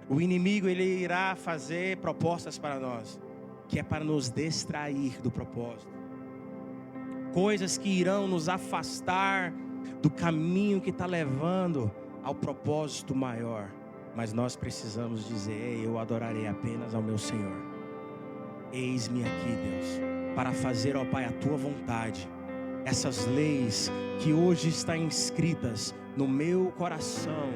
O inimigo, ele irá fazer propostas para nós, que é para nos distrair do propósito. Coisas que irão nos afastar do caminho que está levando ao propósito maior. Mas nós precisamos dizer: ei, eu adorarei apenas ao meu Senhor. Eis-me aqui, Deus, para fazer, ó Pai, a tua vontade. Essas leis que hoje estão inscritas no meu coração,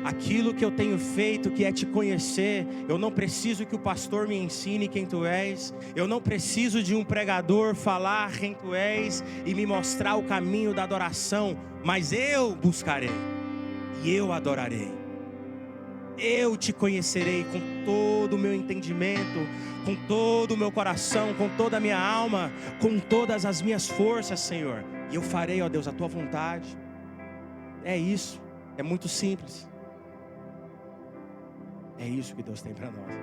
aquilo que eu tenho feito, que é te conhecer. Eu não preciso que o pastor me ensine quem tu és. Eu não preciso de um pregador falar quem tu és e me mostrar o caminho da adoração. Mas eu buscarei e eu adorarei. Eu te conhecerei com todo o meu entendimento, com todo o meu coração, com toda a minha alma, com todas as minhas forças, Senhor. E eu farei, ó Deus, a tua vontade. É isso, é muito simples. É isso que Deus tem para nós.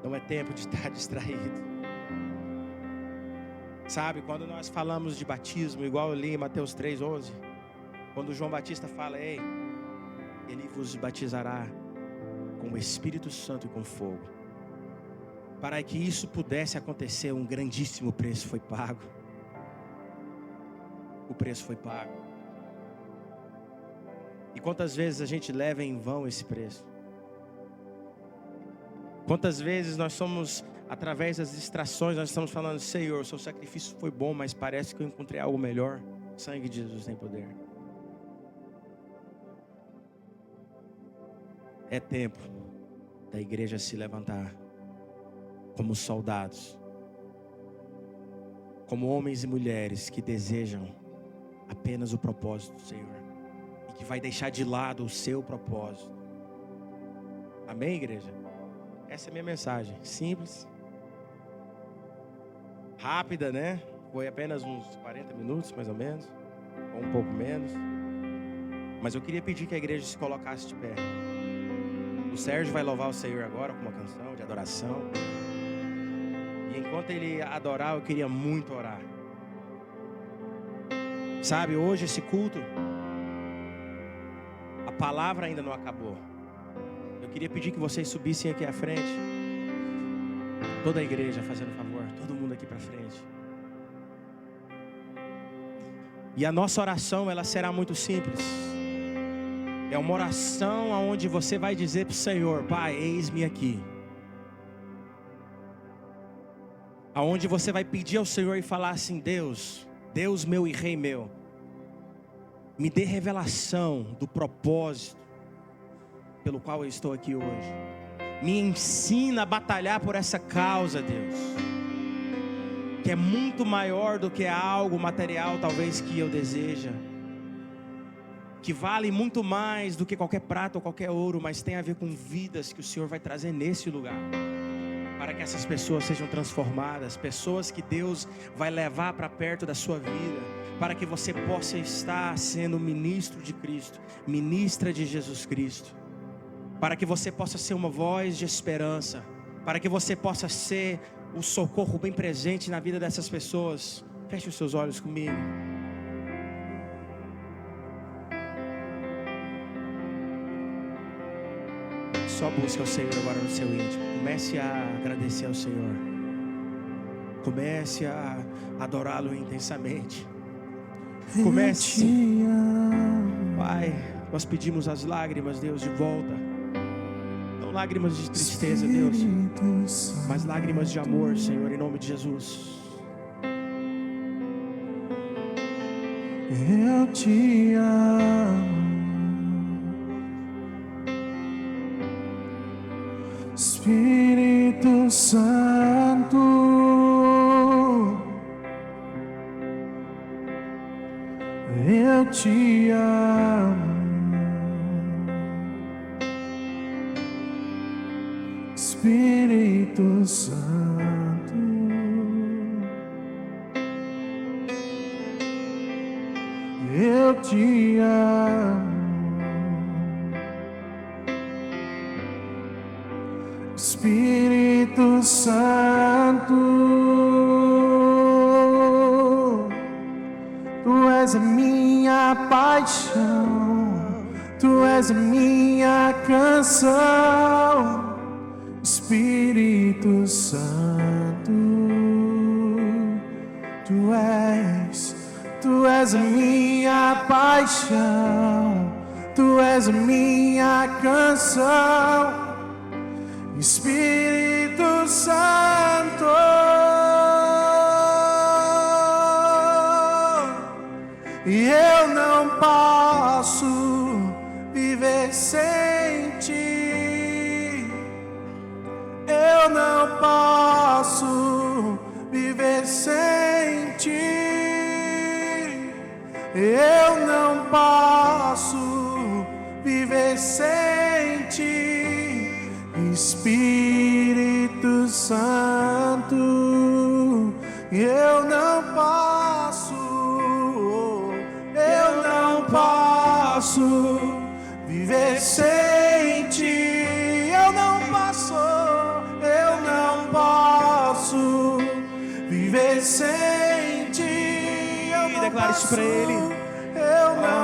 Não é tempo de estar distraído. Sabe, quando nós falamos de batismo, igual eu li em Mateus 3:11, quando João Batista fala: ei, ele vos batizará com o Espírito Santo e com fogo. Para que isso pudesse acontecer, um grandíssimo preço foi pago. O preço foi pago. E quantas vezes a gente leva em vão esse preço? Quantas vezes nós somos, através das distrações, nós estamos falando: Senhor, o seu sacrifício foi bom, mas parece que eu encontrei algo melhor. O sangue de Jesus tem poder. É tempo da igreja se levantar como soldados, como homens e mulheres que desejam apenas o propósito do Senhor e que vai deixar de lado o seu propósito. Amém, igreja? Essa é a minha mensagem, simples, rápida, né? Foi apenas uns 40 minutos, mais ou menos, ou um pouco menos. Mas eu queria pedir que a igreja se colocasse de pé. O Sérgio vai louvar o Senhor agora com uma canção de adoração. E enquanto ele adorar, eu queria muito orar. Sabe, hoje esse culto, a palavra ainda não acabou. Eu queria pedir que vocês subissem aqui à frente. Toda a igreja, fazendo favor, todo mundo aqui para frente. E a nossa oração, ela será muito simples. É uma oração onde você vai dizer para o Senhor: Pai, eis-me aqui. Aonde você vai pedir ao Senhor e falar assim: Deus, Deus meu e Rei meu, me dê revelação do propósito pelo qual eu estou aqui hoje. Me ensina a batalhar por essa causa, Deus, que é muito maior do que algo material talvez que eu deseja, que vale muito mais do que qualquer prata ou qualquer ouro, mas tem a ver com vidas que o Senhor vai trazer nesse lugar, para que essas pessoas sejam transformadas, pessoas que Deus vai levar para perto da sua vida, para que você possa estar sendo ministro de Cristo, ministra de Jesus Cristo. para que você possa ser uma voz de esperança, para que você possa ser o socorro bem presente na vida dessas pessoas. Feche os seus olhos comigo. Só busca o Senhor agora no seu íntimo. Comece a agradecer ao Senhor. Comece a adorá-lo intensamente. Comece. Pai, nós pedimos as lágrimas, Deus, de volta. Não lágrimas de tristeza, Deus, mas lágrimas de amor, Senhor, em nome de Jesus. Eu te amo, Espírito Santo. Eu te amo, Espírito Santo. Eu te amo, Espírito Santo. Tu és a minha paixão, Tu és a minha canção, Espírito Santo. Tu és a minha paixão, Tu és a minha canção, Espírito Santo. E eu não posso viver sem Ti. Eu não posso viver sem Ti. Eu não posso viver sem Ti, Espírito Santo. Eu não posso viver sem Ti. Eu não posso viver sem Ti. Declare isso para Ele.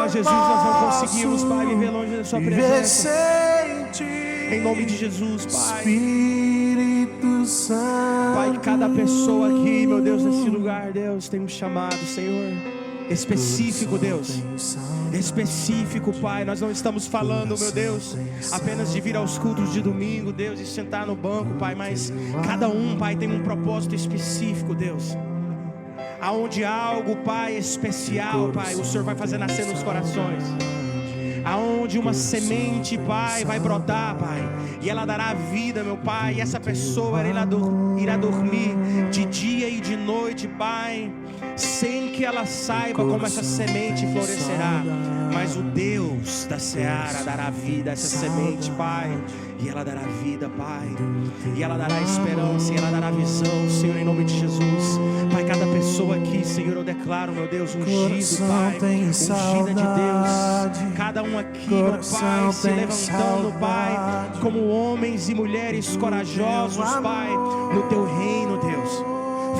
Jesus, nós não conseguimos, Pai, viver longe da Sua presença. Em nome de Jesus, Pai. Espírito Santo. Pai, cada pessoa aqui, meu Deus, nesse lugar, Deus, tem um chamado, Senhor, específico, Deus. Específico, Pai. Nós não estamos falando, meu Deus, apenas de vir aos cultos de domingo, Deus, e sentar no banco, Pai, mas cada um, Pai, tem um propósito específico, Deus. Aonde algo, Pai, especial, Pai, o Senhor vai fazer nascer nos corações. Aonde uma semente, Pai, vai brotar, Pai, e ela dará vida, meu Pai, e essa pessoa irá dormir de dia e de noite, Pai, sem que ela saiba como essa semente florescerá. Mas o Deus da seara dará vida a essa semente, Pai, e ela dará vida, Pai, e ela dará esperança, e ela dará visão, Senhor, em nome de Jesus. Pai, cada pessoa aqui, Senhor, eu declaro, meu Deus, ungido, Pai, ungida de Deus. Cada um aqui, meu Pai, se levantando, Pai, como homens e mulheres corajosos, Pai, no Teu reino, Deus.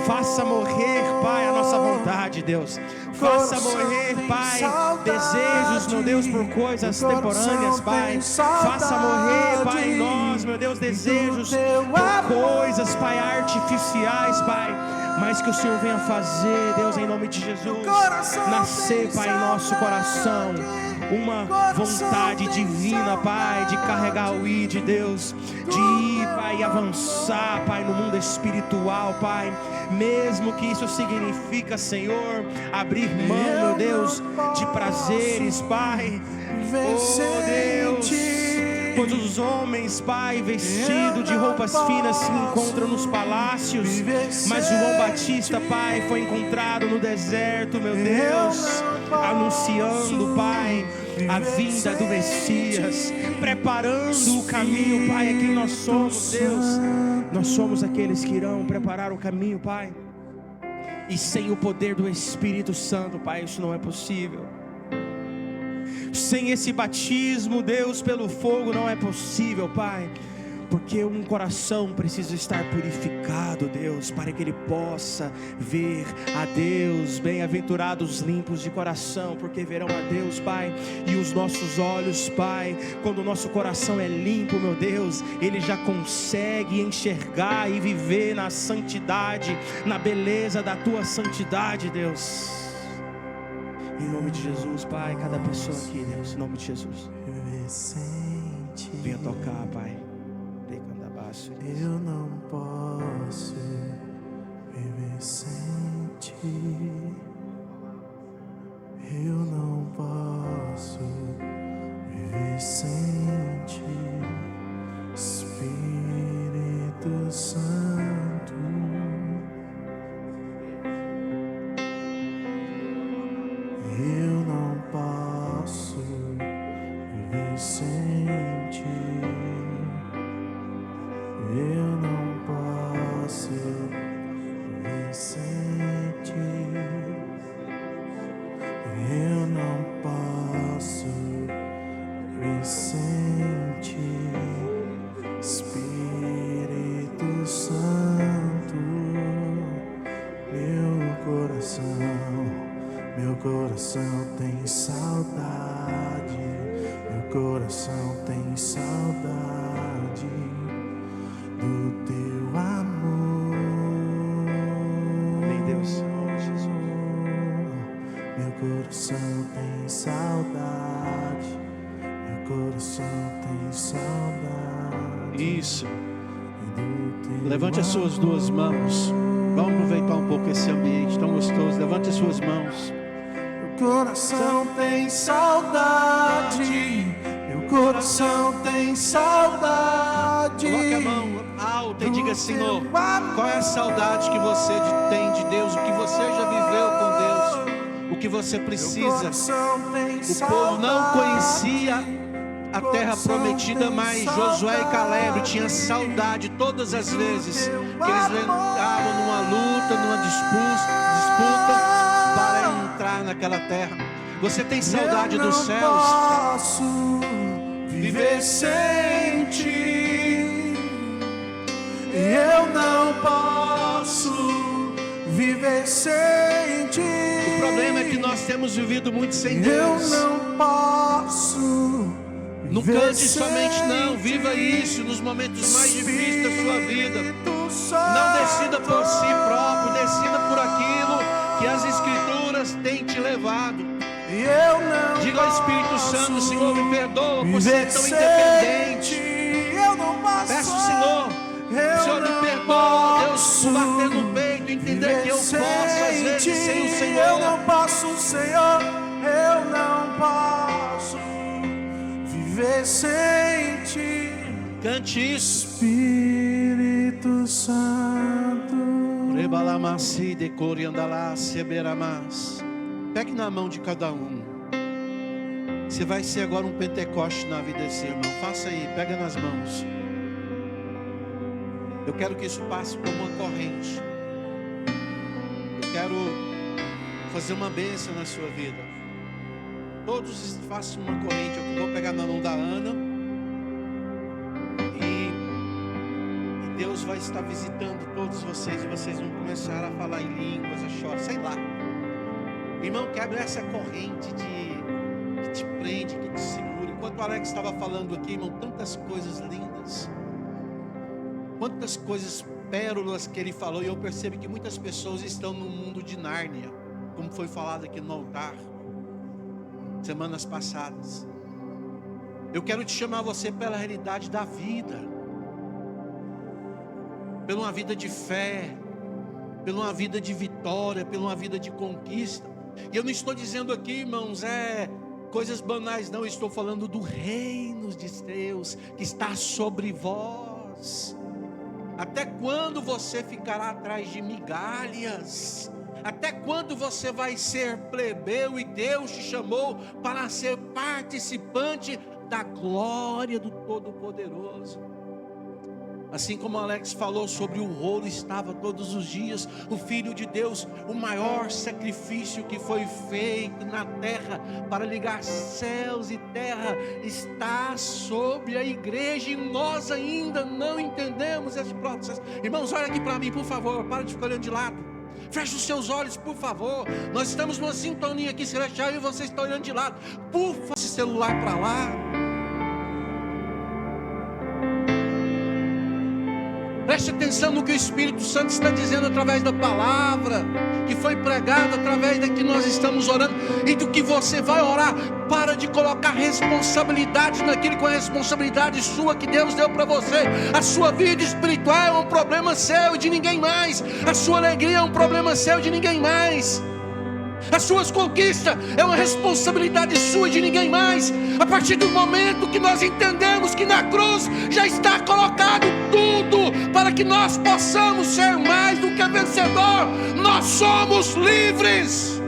Faça morrer, Pai, a nossa vontade, Deus. Faça morrer, Pai, desejos, meu Deus, por coisas temporâneas, Pai. Faça morrer, Pai, em nós, meu Deus, desejos por coisas, Pai, artificiais, Pai. Mas que o Senhor venha fazer, Deus, em nome de Jesus, nascer, Pai, em nosso coração uma vontade divina, Pai, de carregar o ID, Deus, de ir, Pai, e avançar, Pai, no mundo espiritual, Pai, mesmo que isso significa, Senhor, abrir mão, meu Deus, de prazeres, Pai. Oh, Deus, quando os homens, Pai, vestidos de roupas finas se encontram nos palácios, mas João Batista, Pai, foi encontrado no deserto, meu Deus, anunciando, Pai, a vinda do Messias, preparando o caminho, Pai. É quem nós somos, Deus. Nós somos aqueles que irão preparar o caminho, Pai. E sem o poder do Espírito Santo, Pai, isso não é possível. Sem esse batismo, Deus, pelo fogo não é possível, Pai. Porque um coração precisa estar purificado, Deus, para que ele possa ver a Deus. Bem-aventurados limpos de coração, porque verão a Deus, Pai. E os nossos olhos, Pai, quando o nosso coração é limpo, meu Deus, ele já consegue enxergar e viver na santidade, na beleza da Tua santidade, Deus. Em nome de Jesus, Pai, cada pessoa aqui, Deus, em nome de Jesus, venha tocar, Pai. Eu não posso viver sem Ti. Eu não posso viver sem Ti, Espírito Santo. Eu não posso viver sem Ti. Eu não posso viver sem Ti. Eu não posso viver sem Ti, Espírito Santo. Meu coração tem saudade. Meu coração tem saudade do Teu amor. Amém, Deus. Jesus. Meu coração tem saudade. Meu coração tem saudade. Isso. do Teu Levante as suas duas mãos. Vamos aproveitar um pouco esse ambiente tão gostoso. Levante as suas mãos. Meu coração tem saudade. Meu coração tem saudade. Coloque a mão alta e diga: Senhor, qual é a saudade que você tem de Deus? O que você já viveu com Deus? O que você precisa? O povo não conhecia a terra prometida, mas Josué e Caleb tinham saudade todas as vezes que eles entravam numa luta, numa disputa para entrar naquela terra. Você tem saudade dos céus? Eu não posso viver sem Ti. Eu não posso viver sem Ti. O problema é que nós temos vivido muito sem Eu Deus. não posso. Não cante somente, não. Viva isso nos momentos mais difíceis da sua vida. Não decida por si próprio, decida por aquilo que as Escrituras têm te levado. Diga ao Espírito Santo: Senhor, me perdoa por ser tão independente. Peça ao Senhor: Senhor, me perdoa, Deus, por bater no peito, entender que eu posso às vezes sem o Senhor. Eu não posso, Senhor, eu não posso viver sem Ti. Cante isso. Espírito Santo. Pegue na mão de cada um. Você vai ser agora um Pentecoste na vida desse irmão. Faça aí, pega nas mãos. Eu quero que isso passe como uma corrente. Eu quero fazer uma bênção na sua vida. Todos façam uma corrente. Eu vou pegar na mão da Ana. E Deus vai estar visitando todos vocês. E vocês vão começar a falar em línguas, a chorar, sei lá. Irmão, quebra essa corrente que te prende, que te segura. Enquanto o Alex estava falando aqui, irmão, tantas coisas lindas. Quantas coisas, pérolas que ele falou. E eu percebo que muitas pessoas estão no mundo de Nárnia, como foi falado aqui no altar semanas passadas. Eu quero te chamar você pela realidade da vida, pela uma vida de fé, pela uma vida de vitória, pela uma vida de conquista. E eu não estou dizendo aqui, irmãos, coisas banais, não. Eu estou falando do reino de Deus que está sobre vós. Até quando você ficará atrás de migalhas? Até quando você vai ser plebeu? E Deus te chamou para ser participante da glória do Todo-Poderoso. Assim como Alex falou sobre o rolo estava todos os dias, o Filho de Deus, o maior sacrifício que foi feito na terra para ligar céus e terra, está sobre a igreja e nós ainda não entendemos esse processo. Irmãos, olha aqui para mim, por favor, para de ficar olhando de lado. Feche os seus olhos, por favor. Nós estamos numa sintonia aqui celestial e você está olhando de lado. Por favor, esse celular para lá. Preste atenção no que o Espírito Santo está dizendo através da palavra que foi pregada, através da que nós estamos orando e do que você vai orar. Para de colocar responsabilidade naquilo que é responsabilidade sua que Deus deu para você. A sua vida espiritual é um problema seu e de ninguém mais. A sua alegria é um problema seu e de ninguém mais. As suas conquistas é uma responsabilidade sua e de ninguém mais. A partir do momento que nós entendemos que na cruz já está colocado tudo para que nós possamos ser mais do que vencedor, nós somos livres.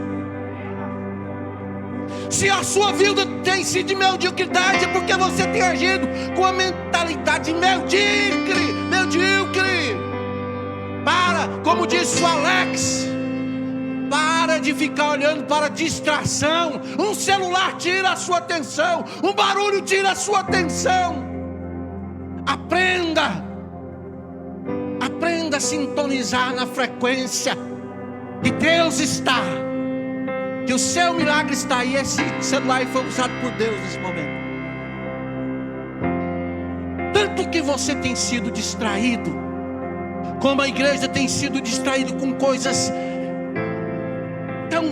Se a sua vida tem sido de mediocridade, é porque você tem agido com a mentalidade medíocre. Para, como disse o Alex, para de ficar olhando para distração. Um celular tira a sua atenção, um barulho tira a sua atenção. Aprenda a sintonizar na frequência que Deus está, que o seu milagre está aí. Esse celular foi usado por Deus nesse momento. Tanto que você tem sido distraído, como a igreja tem sido distraído com coisas tão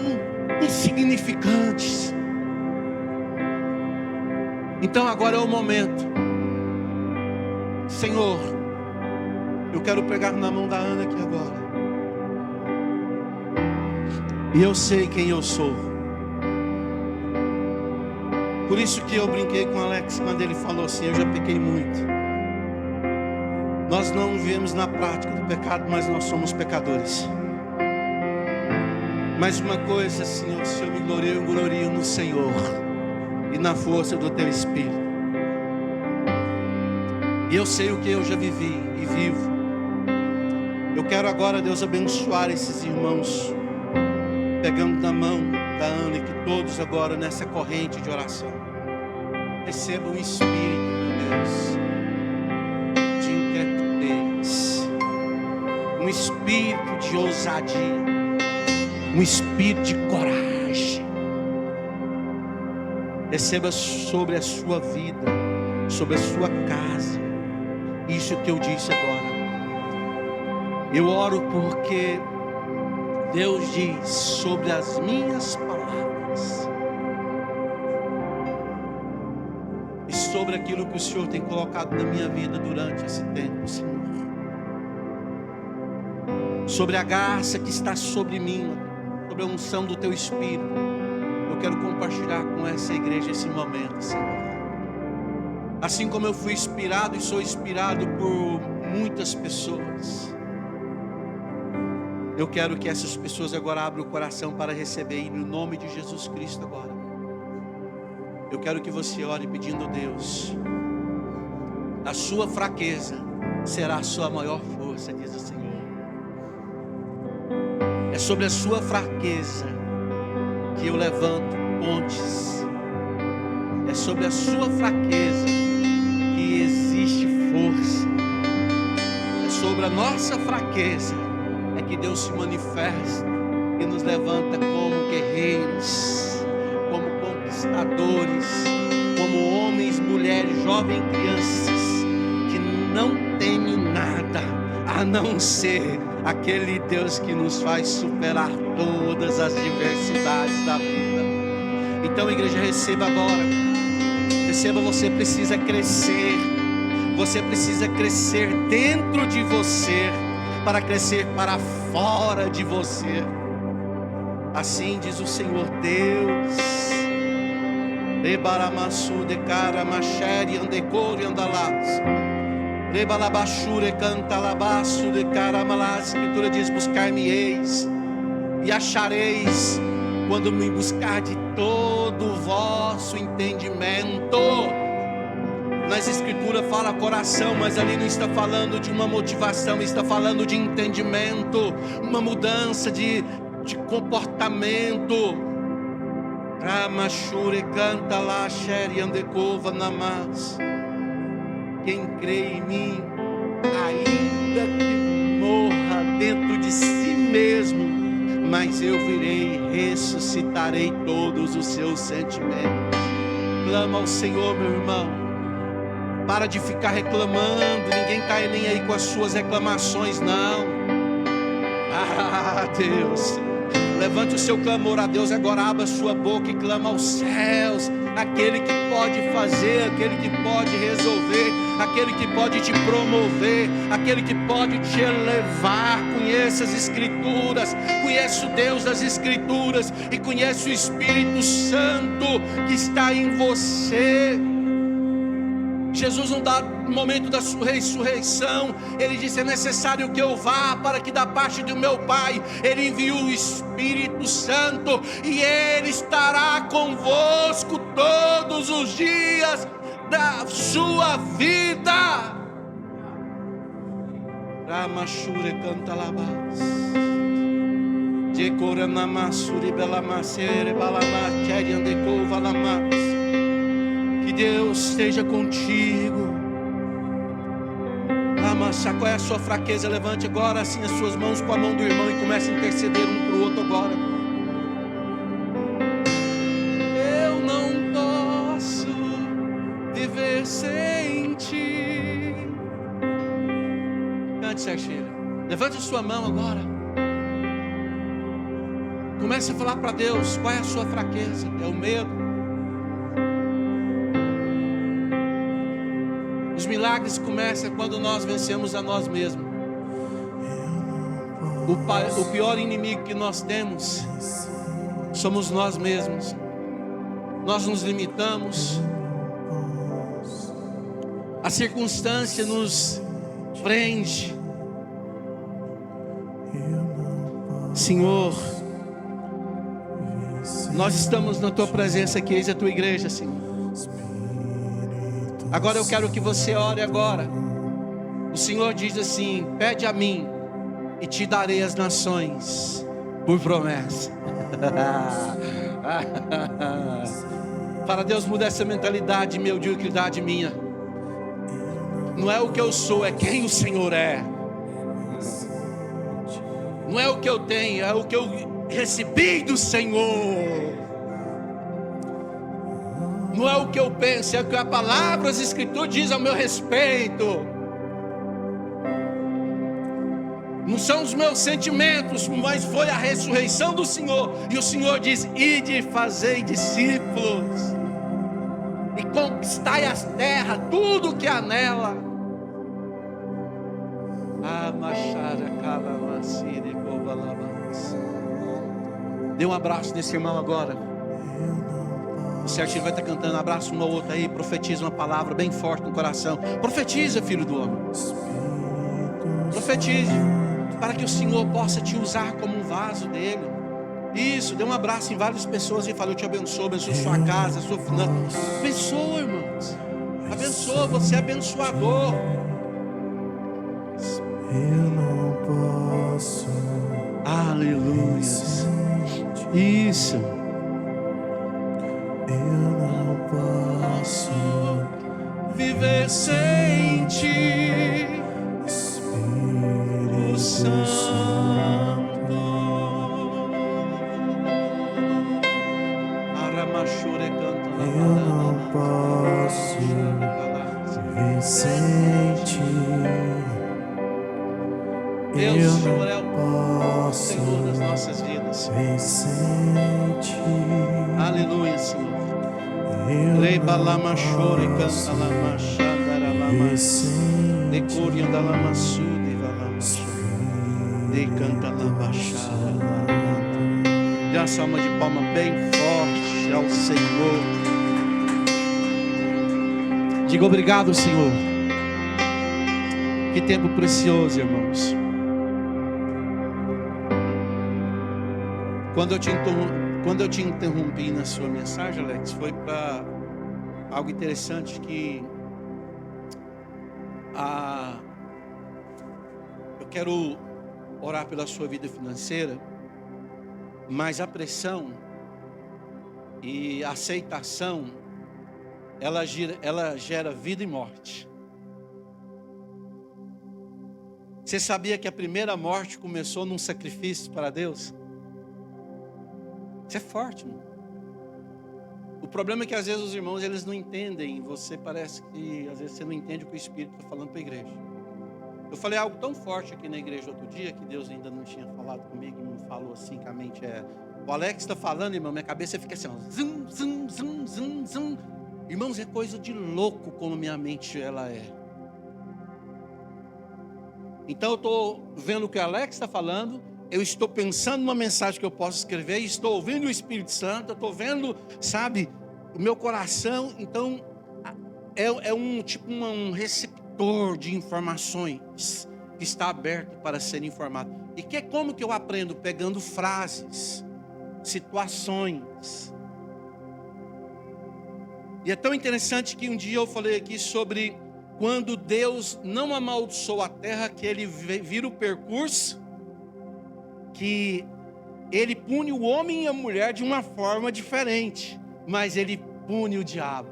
insignificantes. Então agora é o momento. Senhor, eu quero pegar na mão da Ana aqui agora. E eu sei quem eu sou. Por isso que eu brinquei com o Alex quando ele falou assim: eu já pequei muito. Nós não vivemos na prática do pecado, mas nós somos pecadores. Mas uma coisa, Senhor, se eu me glorio, eu glorio no Senhor e na força do Teu Espírito. E eu sei o que eu já vivi e vivo. Eu quero agora, Deus, abençoar esses irmãos, pegando na mão da Ana, e que todos agora nessa corrente de oração recebam um espírito, meu Deus, de intrepidez, um espírito de ousadia, um espírito de coragem. Receba sobre a sua vida, sobre a sua casa, isso que eu disse agora. Eu oro porque Deus diz sobre as minhas palavras e sobre aquilo que o Senhor tem colocado na minha vida durante esse tempo, Senhor. Sobre a graça que está sobre mim, sobre a unção do Teu Espírito, eu quero compartilhar com essa igreja esse momento, Senhor. Assim como eu fui inspirado e sou inspirado por muitas pessoas, eu quero que essas pessoas agora abram o coração para receber, no nome de Jesus Cristo agora. Eu quero que você ore pedindo a Deus: a sua fraqueza será a sua maior força, diz o Senhor. É sobre a sua fraqueza que eu levanto pontes. É sobre a sua fraqueza que existe força. É sobre a nossa fraqueza é que Deus se manifesta e nos levanta como guerreiros, como conquistadores, como homens, mulheres, jovens, crianças que não temem nada a não ser aquele Deus que nos faz superar todas as diversidades da vida. Então, igreja, receba agora. Receba, você precisa crescer. Você precisa crescer dentro de você para crescer para fora de você. Assim diz o Senhor Deus. Rebaramassu de cara machere andecori andalas. Rebalabachure canta labaço de cara malas. A Escritura diz: buscar-me-eis e achareis quando me buscar de todo o vosso entendimento. Nas escrituras fala coração, mas ali não está falando de uma motivação, está falando de entendimento, uma mudança de comportamento. Ramashure canta lá, Shere Andekova Namas. Quem crê em mim, ainda que morra dentro de si mesmo, mas eu virei e ressuscitarei todos os seus sentimentos. Clama ao Senhor, meu irmão. Para de ficar reclamando. Ninguém está nem aí com as suas reclamações, não. Ah, Deus. Levante o seu clamor a Deus agora. Abra a sua boca e clama aos céus. Aquele que pode fazer, aquele que pode resolver, aquele que pode te promover, aquele que pode te elevar. Conheça as Escrituras, conheça o Deus das Escrituras e conheça o Espírito Santo que está em você. Jesus não dá no momento da sua ressurreição, ele disse: é necessário que eu vá, para que da parte do meu Pai ele envie o Espírito Santo, e ele estará convosco todos os dias da sua vida. Ramashure canta labas, Jecoranamasuri belamasere balamacheri andecova lamas. Que Deus esteja contigo. Amassa, qual é a sua fraqueza? Levante agora assim as suas mãos com a mão do irmão e comece a interceder um para o outro agora. Eu não posso viver sem ti. Cante, Serginho. Levante a sua mão agora. Comece a falar para Deus qual é a sua fraqueza. É o medo. Os milagres começam quando nós vencemos a nós mesmos. O pior inimigo que nós temos somos nós mesmos. Nós nos limitamos. A circunstância nos prende. Senhor, nós estamos na tua presença aqui, eis a tua igreja, Senhor. Agora eu quero que você ore agora. O Senhor diz assim: pede a mim e te darei as nações, por promessa. Para Deus mudar essa mentalidade de mediocridade minha. Não é o que eu sou, é quem o Senhor é. Não é o que eu tenho, é o que eu recebi do Senhor. Não é o que eu penso, é o que a palavra, as Escrituras diz ao meu respeito. Não são os meus sentimentos, mas foi a ressurreição do Senhor. E o Senhor diz: ide e fazei discípulos, e conquistai as terras, tudo que há nela. Dê um abraço nesse irmão agora. O Serginho vai estar cantando. Abraça um ao outro aí. Profetiza uma palavra bem forte no coração. Profetiza, filho do homem. Profetize, para que o Senhor possa te usar como um vaso dele. Isso, dê um abraço em várias pessoas e fala: eu te abençoo, abençoo sua casa, sua finança. Abençoa, irmãos. Abençoa, você é abençoador. Eu não posso. Aleluia. Isso. Eu não posso viver sem ti, Espírito Santo. Aramashure canta. Eu não posso viver sem ti. Deus, Eu o Senhor é não o posso Senhor das nossas vidas. viver sem ti. Aleluia, Senhor. Eu Leba não lama chore canta posso lama chandara viver lama sem de ti. corianda lama sude lama de canta lama chara. Dê uma salva de palma bem forte ao Senhor. Diga obrigado, Senhor. Que tempo precioso, irmãos. Quando eu te interrompi na sua mensagem, Alex, foi para algo interessante que Eu quero orar pela sua vida financeira, mas a pressão e a aceitação, ela gera vida e morte. Você sabia que a primeira morte começou num sacrifício para Deus? Isso é forte, irmão. O problema é que às vezes os irmãos, eles não entendem. Você parece que às vezes você não entende o que o Espírito está falando para a igreja. Eu falei algo tão forte aqui na igreja outro dia, que Deus ainda não tinha falado comigo e me falou assim, que a mente é... O Alex está falando, irmão, minha cabeça fica assim, ó, zum, zum, zum, zum, zum. Irmãos, é coisa de louco como minha mente ela é. Então eu estou vendo o que o Alex está falando, eu estou pensando numa mensagem que eu posso escrever, estou ouvindo o Espírito Santo, eu estou vendo, sabe, o meu coração. Então é um receptor de informações que está aberto para ser informado. E como que eu aprendo? Pegando frases, situações. E é tão interessante que um dia eu falei aqui sobre quando Deus não amaldiçoou a terra, que ele vira o percurso, que ele pune o homem e a mulher de uma forma diferente, mas ele pune o diabo,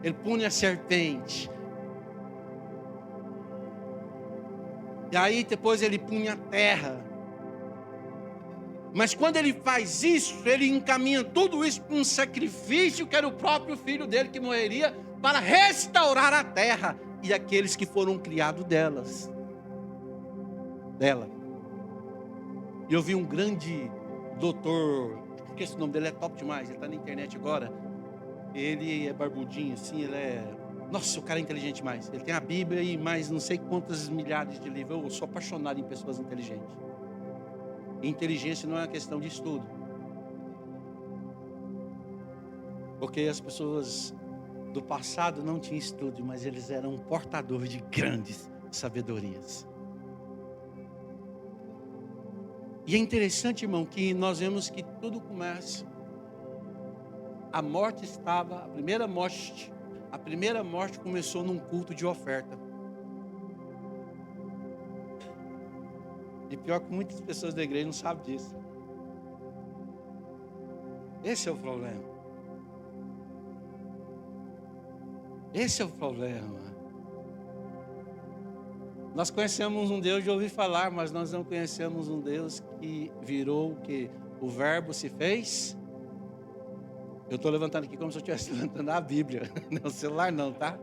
ele pune a serpente, e aí depois ele pune a terra. Mas quando ele faz isso, ele encaminha tudo isso para um sacrifício, que era o próprio filho dele que morreria, para restaurar a terra e aqueles que foram criados dela. E eu vi um grande doutor, porque esse nome dele é top demais, ele está na internet agora. Ele é barbudinho assim, ele é... Nossa, o cara é inteligente demais. Ele tem a Bíblia e mais não sei quantas milhares de livros. Eu sou apaixonado em pessoas inteligentes. E inteligência não é uma questão de estudo. Porque as pessoas do passado não tinham estudo, mas eles eram portadores de grandes sabedorias. E é interessante, irmão, que nós vemos que tudo começa. A primeira morte começou num culto de oferta. E pior que muitas pessoas da igreja não sabem disso. Esse é o problema. Esse é o problema. Nós conhecemos um Deus de ouvir falar, mas nós não conhecemos um Deus que virou o que? O verbo se fez. Eu estou levantando aqui como se eu estivesse levantando a Bíblia. Não, o celular não, tá?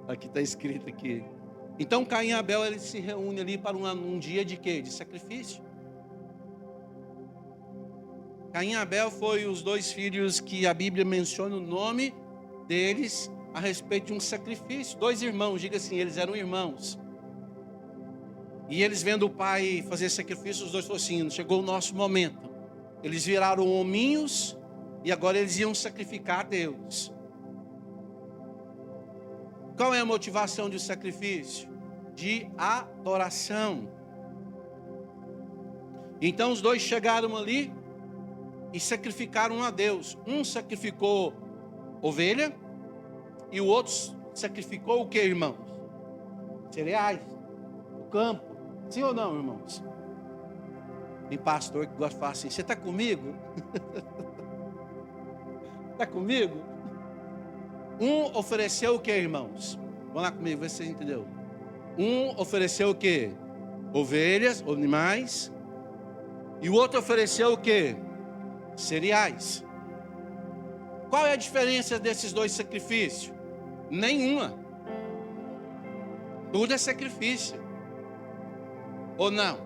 Aqui está escrito aqui. Então Caim e Abel, eles se reúnem ali para um dia de quê? De sacrifício. Caim e Abel foi os dois filhos que a Bíblia menciona o nome deles a respeito de um sacrifício. Dois irmãos, diga assim, eles eram irmãos. E eles vendo o pai fazer sacrifício, os dois falaram assim, chegou o nosso momento. Eles viraram hominhos e agora eles iam sacrificar a Deus. Qual é a motivação do sacrifício? De adoração. Então os dois chegaram ali e sacrificaram a Deus. Um sacrificou ovelha e o outro sacrificou o que, irmãos? Cereais, o campo. Sim ou não, irmãos? Tem pastor que gosta de falar assim, você está comigo? Está comigo? Um ofereceu o que, irmãos? Vão lá comigo, vê se vocês entenderam. Um ofereceu o que? Ovelhas, animais. E o outro ofereceu o que? Cereais. Qual é a diferença desses dois sacrifícios? Nenhuma. Tudo é sacrifício. Ou não?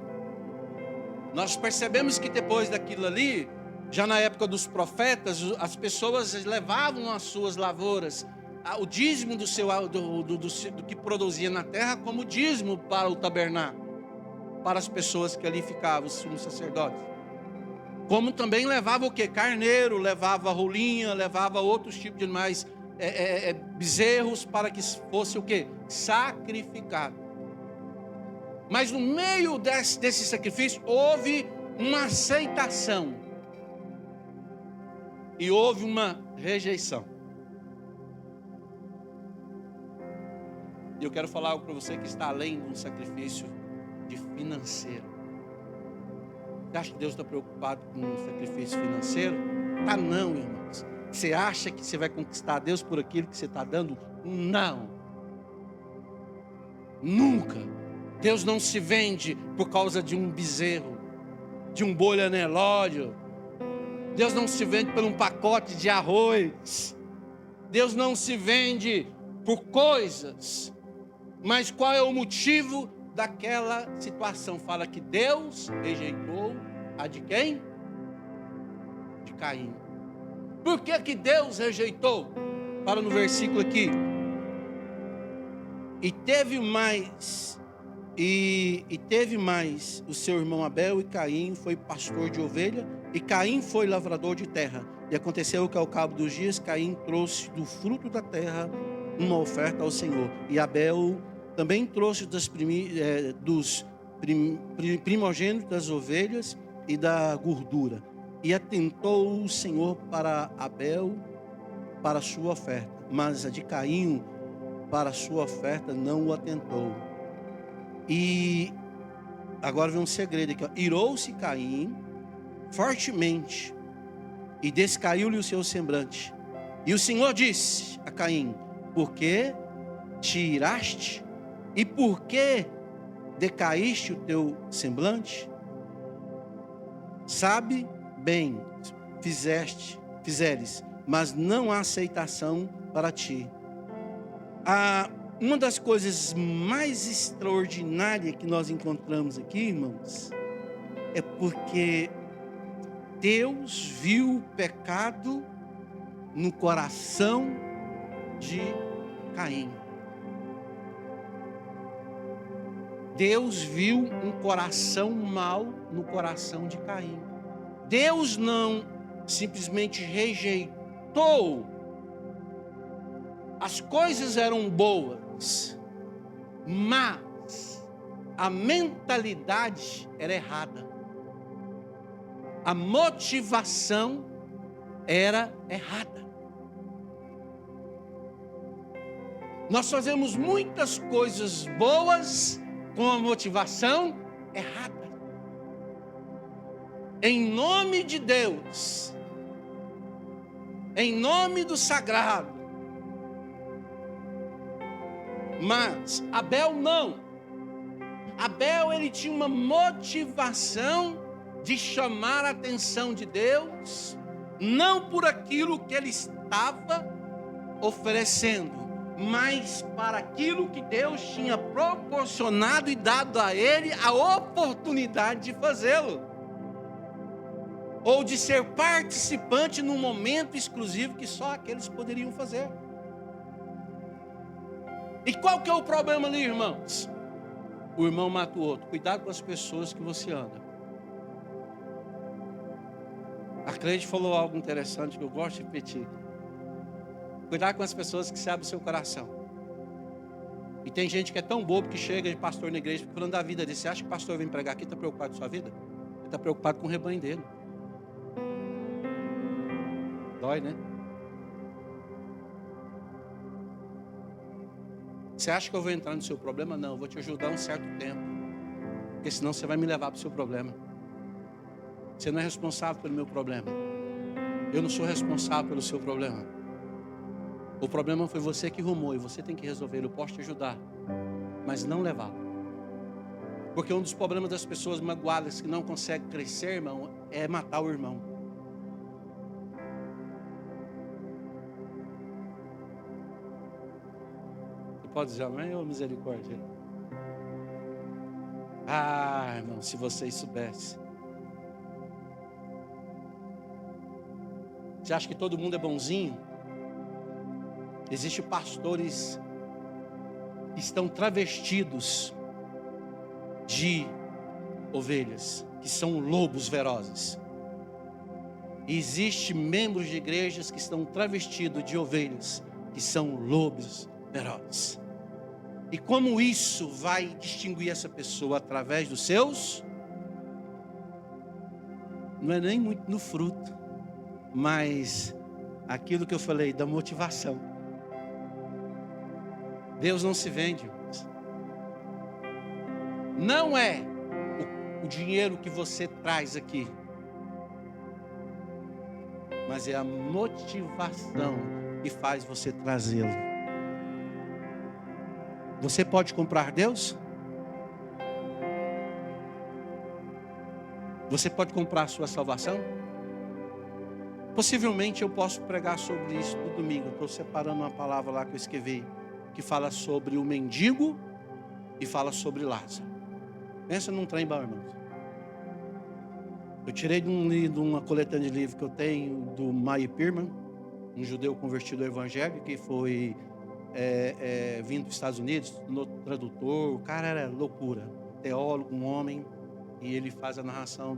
Nós percebemos que depois daquilo ali, já na época dos profetas, as pessoas levavam as suas lavouras, o dízimo do que produzia na terra, como dízimo para o tabernáculo, para as pessoas que ali ficavam, os sumos sacerdotes. Como também levava o que? Carneiro, levava rolinha, levava outros tipos de animais, bezerros, para que fosse o que? Sacrificado. Mas no meio desse sacrifício, houve uma aceitação. E houve uma rejeição. E eu quero falar algo para você que está além de um sacrifício financeiro. Você acha que Deus está preocupado com um sacrifício financeiro? Tá não, irmãos. Você acha que você vai conquistar Deus por aquilo que você está dando? Não. Nunca. Deus não se vende por causa de um bezerro, de um bolha Nelório. Deus não se vende por um pacote de arroz. Deus não se vende por coisas. Mas qual é o motivo daquela situação? Fala que Deus rejeitou a de quem? De Caim. Por que que Deus rejeitou? Fala no versículo aqui. E teve mais o seu irmão Abel, e Caim foi pastor de ovelha, e Caim foi lavrador de terra. E aconteceu que ao cabo dos dias Caim trouxe do fruto da terra uma oferta ao Senhor, e Abel também trouxe dos primogênitos das ovelhas e da gordura. E atentou o Senhor para Abel, para a sua oferta, mas a de Caim, para a sua oferta, não o atentou. E agora vem um segredo aqui. Irou-se Caim fortemente, e descaiu-lhe o seu semblante. E o Senhor disse a Caim: por que te iraste? E por que decaíste o teu semblante? Sabe bem, fizeres, mas não há aceitação para ti. Uma das coisas mais extraordinárias que nós encontramos aqui, irmãos, é porque Deus viu o pecado no coração de Caim. Deus viu um coração mau no coração de Caim. Deus não simplesmente rejeitou. As coisas eram boas, mas a mentalidade era errada. A motivação era errada. Nós fazemos muitas coisas boas com a motivação errada. Em nome de Deus, em nome do sagrado. Mas Abel não. Abel, ele tinha uma motivação de chamar a atenção de Deus, não por aquilo que ele estava oferecendo, mas para aquilo que Deus tinha proporcionado e dado a ele a oportunidade de fazê-lo, ou de ser participante num momento exclusivo que só aqueles poderiam fazer. E qual que é o problema ali, irmãos? O irmão mata o outro. Cuidado com as pessoas que você anda. A Cleide falou algo interessante que eu gosto de repetir. Cuidado com as pessoas que se abrem o seu coração. E tem gente que é tão bobo que chega de pastor na igreja falando da vida dele. Você acha que o pastor vem pregar aqui e está preocupado com a sua vida? Ele está preocupado com o rebanho dele. Dói, né? Você acha que eu vou entrar no seu problema? Não, eu vou te ajudar um certo tempo. Porque senão você vai me levar para o seu problema. Você não é responsável pelo meu problema. Eu não sou responsável pelo seu problema. O problema foi você que rumou e você tem que resolver. Eu posso te ajudar, mas não levar. Porque um dos problemas das pessoas magoadas que não conseguem crescer, irmão, é matar o irmão. Pode dizer amém ou misericórdia? Ah, irmão, se vocês soubessem. Você acha que todo mundo é bonzinho? Existem pastores que estão travestidos de ovelhas, que são lobos velozes. E existem membros de igrejas que estão travestidos de ovelhas, que são lobos velozes. E como isso vai distinguir essa pessoa através dos seus? Não é nem muito no fruto, mas aquilo que eu falei da motivação. Deus não se vende. Não é o dinheiro que você traz aqui, mas é a motivação que faz você trazê-lo. Você pode comprar Deus? Você pode comprar a sua salvação? Possivelmente eu posso pregar sobre isso no domingo. Estou separando uma palavra lá que eu escrevi, que fala sobre o mendigo e fala sobre Lázaro. Pensa num trem bom, irmãos. Eu tirei de uma coletânea de livro que eu tenho do Meyer Pearman, um judeu convertido ao evangelho, que foi vindo dos Estados Unidos, no tradutor. O cara era loucura, teólogo, um homem, e ele faz a narração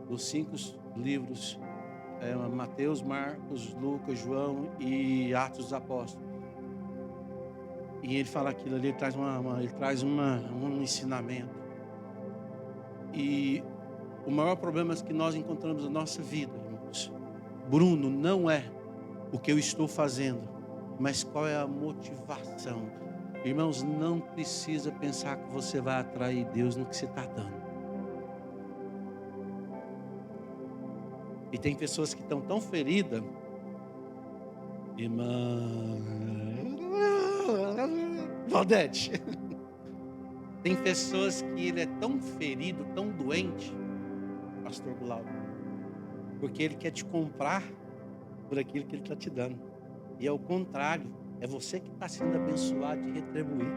dos 5 livros, Mateus, Marcos, Lucas, João e Atos dos Apóstolos. E ele fala aquilo ali, ele traz um ensinamento. E o maior problema que nós encontramos na nossa vida, irmãos, Bruno, não é o que eu estou fazendo, mas qual é a motivação. Irmãos, não precisa pensar que você vai atrair Deus no que você está dando. E tem pessoas que estão tão feridas, irmã Valdete. Tem pessoas que ele é tão ferido, tão doente, pastor Glauco, porque ele quer te comprar por aquilo que ele está te dando. E é o contrário, é você que está sendo abençoado de retribuir.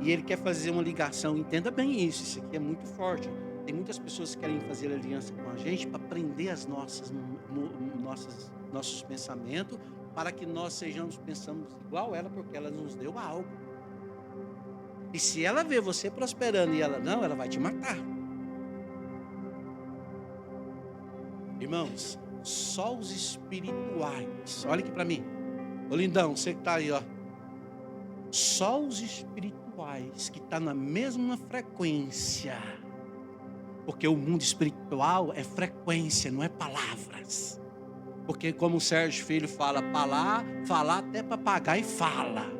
E ele quer fazer uma ligação, entenda bem isso aqui é muito forte. Tem muitas pessoas que querem fazer aliança com a gente para prender as nossos pensamentos, para que nós pensamos igual ela, porque ela nos deu algo. E se ela vê você prosperando e ela não, ela vai te matar. Irmãos, só os espirituais, olha aqui para mim, ô lindão, você que está aí, ó. Só os espirituais que estão na mesma frequência, porque o mundo espiritual é frequência, não é palavras. Porque como o Sérgio Filho fala, falar até papagaio fala.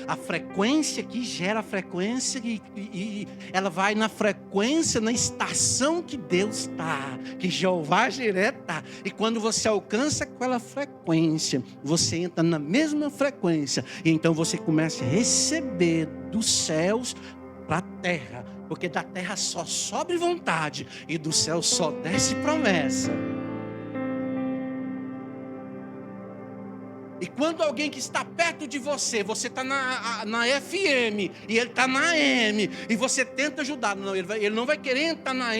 A frequência que gera a frequência e ela vai na frequência, na estação que Deus está, que Jeová Jiré está. E quando você alcança aquela frequência, você entra na mesma frequência. E então você começa a receber dos céus para a terra. Porque da terra só sobe vontade e do céu só desce promessa. E quando alguém que está perto de você, você está na FM e ele está na AM, e você tenta ajudar, não, ele não vai querer entrar na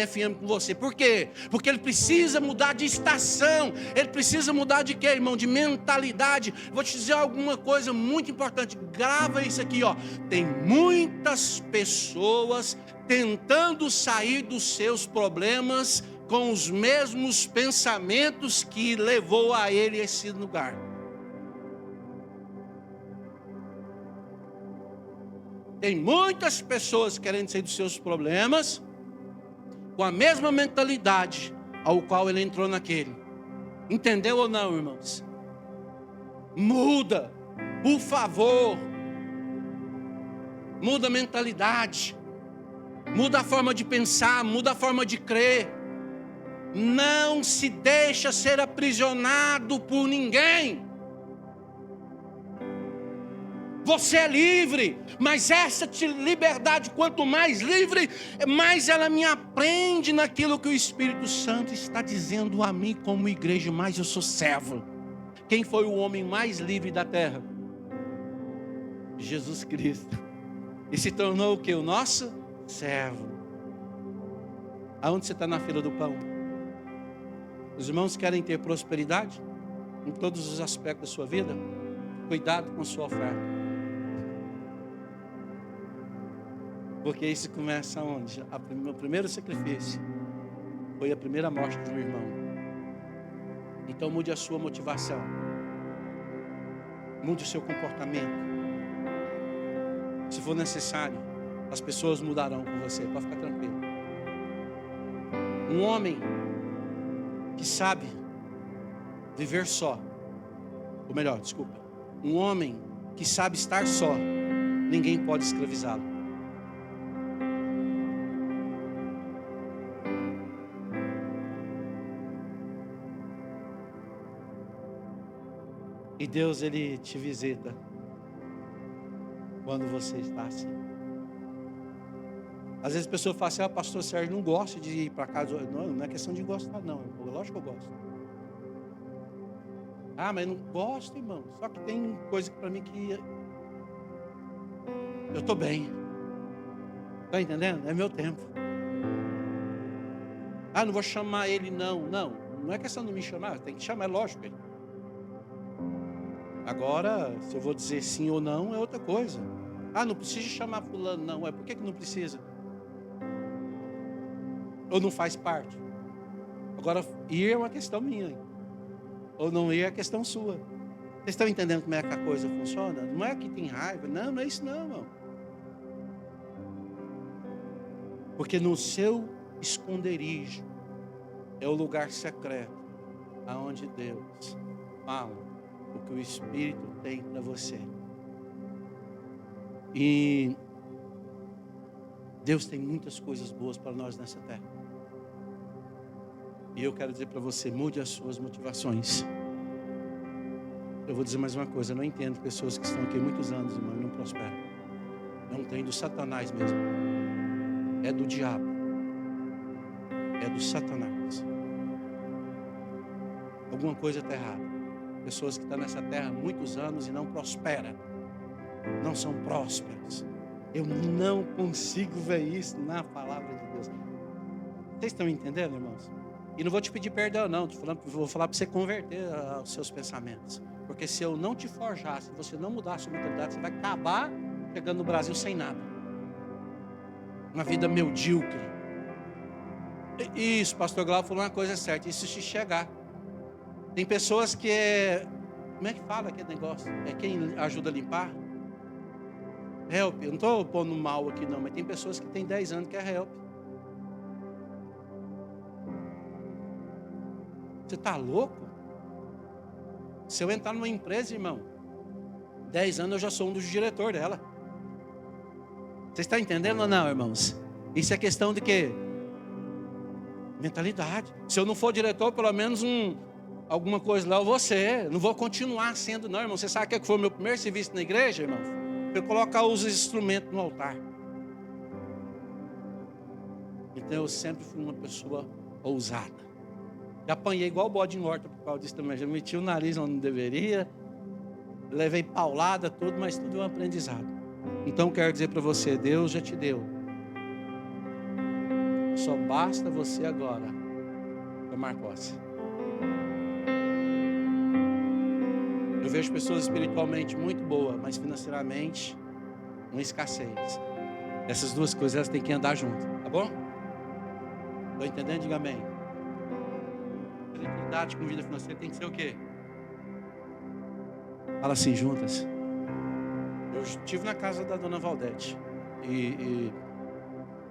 FM com você. Por quê? Porque ele precisa mudar de estação. Ele precisa mudar de quê, irmão? De mentalidade. Vou te dizer alguma coisa muito importante. Grava isso aqui, ó. Tem muitas pessoas tentando sair dos seus problemas com os mesmos pensamentos que levou a ele a esse lugar. Tem muitas pessoas querendo sair dos seus problemas com a mesma mentalidade ao qual ele entrou naquele. Entendeu ou não, irmãos? Muda, por favor. Muda a mentalidade. Muda a forma de pensar, muda a forma de crer. Não se deixa ser aprisionado por ninguém. Você é livre, mas essa liberdade, quanto mais livre, mais ela me aprende naquilo que o Espírito Santo está dizendo a mim como igreja, mais eu sou servo. Quem foi o homem mais livre da terra? Jesus Cristo. E se tornou o que? O nosso servo. Aonde você está na fila do pão? Os irmãos querem ter prosperidade em todos os aspectos da sua vida? Cuidado com a sua oferta. Porque isso começa onde? O primeiro sacrifício foi a primeira morte de um irmão. Então mude a sua motivação. Mude o seu comportamento. Se for necessário, as pessoas mudarão com você. Pode ficar tranquilo. Um homem que sabe viver só. Ou melhor, desculpa. Um homem que sabe estar só, ninguém pode escravizá-lo. E Deus, Ele te visita quando você está assim. Às vezes a pessoa fala assim, pastor Sérgio, não gosto de ir para casa. Não é questão de gostar, não. Lógico que eu gosto. Mas não gosto, irmão. Só que tem coisa para mim que eu estou bem. Está entendendo? É meu tempo. Não vou chamar ele, não. Não é questão de me chamar, tem que chamar, é lógico. Agora, se eu vou dizer sim ou não, é outra coisa. Não precisa chamar fulano, não. Por que não precisa? Ou não faz parte? Agora, ir é uma questão minha. Ou não ir é questão sua. Vocês estão entendendo como é que a coisa funciona? Não é que tem raiva. Não é isso não, irmão. Porque no seu esconderijo é o lugar secreto aonde Deus fala o que o Espírito tem para você. E Deus tem muitas coisas boas para nós nessa terra. E eu quero dizer para você, mude as suas motivações. Eu vou dizer mais uma coisa, eu não entendo pessoas que estão aqui há muitos anos, irmão, e não prosperam. Não tem do Satanás mesmo. É do diabo. É do Satanás. Alguma coisa está errada. Pessoas que estão nessa terra há muitos anos e não prosperam. Não são prósperas. Eu não consigo ver isso na palavra de Deus. Vocês estão entendendo, irmãos? E não vou te pedir perdão, não. Vou falar para você converter os seus pensamentos. Porque se eu não te forjar, se você não mudar a sua mentalidade, você vai acabar chegando no Brasil sem nada. Uma vida medíocre. Isso, pastor Glauco falou uma coisa certa. Isso se chegar. Tem pessoas que como é que fala aquele negócio? É quem ajuda a limpar? Help. Eu não estou pondo mal aqui não, mas tem pessoas que têm 10 anos que é help. Você está louco? Se eu entrar numa empresa, irmão, 10 anos eu já sou um dos diretores dela. Você está entendendo ou não, irmãos? Isso é questão de quê? Mentalidade. Se eu não for diretor, pelo menos alguma coisa lá eu vou ser. Não vou continuar sendo, não, irmão. Você sabe o que foi o meu primeiro serviço na igreja, irmão? Foi colocar os instrumentos no altar. Então eu sempre fui uma pessoa ousada. Já apanhei igual bode em horta por causa disso também. Já meti o nariz onde não deveria. Levei paulada, tudo, mas tudo é um aprendizado. Então quero dizer para você, Deus já te deu. Só basta você agora tomar posse. Eu vejo pessoas espiritualmente muito boas, mas financeiramente uma escassez. Essas duas coisas elas têm que andar junto, tá bom? Estou entendendo? Diga amém. Tranquilidade com vida financeira tem que ser o quê? Fala assim, juntas. Eu estive na casa da dona Valdete e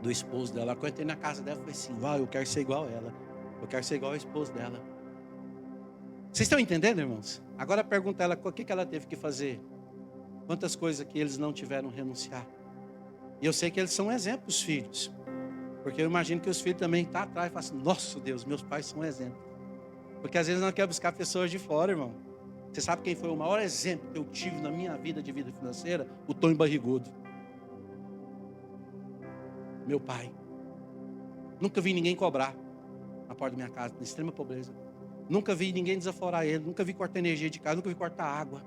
do esposo dela. Quando eu entrei na casa dela, eu falei assim, eu quero ser igual a ela. Eu quero ser igual ao esposo dela. Vocês estão entendendo, irmãos? Agora pergunta ela o que ela teve que fazer. Quantas coisas que eles não tiveram renunciar. E eu sei que eles são exemplos, filhos. Porque eu imagino que os filhos também estão atrás e falam assim, nossa Deus, meus pais são exemplos. Porque às vezes nós queremos buscar pessoas de fora, irmão. Você sabe quem foi o maior exemplo que eu tive na minha vida de vida financeira? O Tony Barrigudo. Meu pai. Nunca vi ninguém cobrar na porta da minha casa, na extrema pobreza. Nunca vi ninguém desaforar ele. Nunca vi cortar energia de casa. Nunca vi cortar água.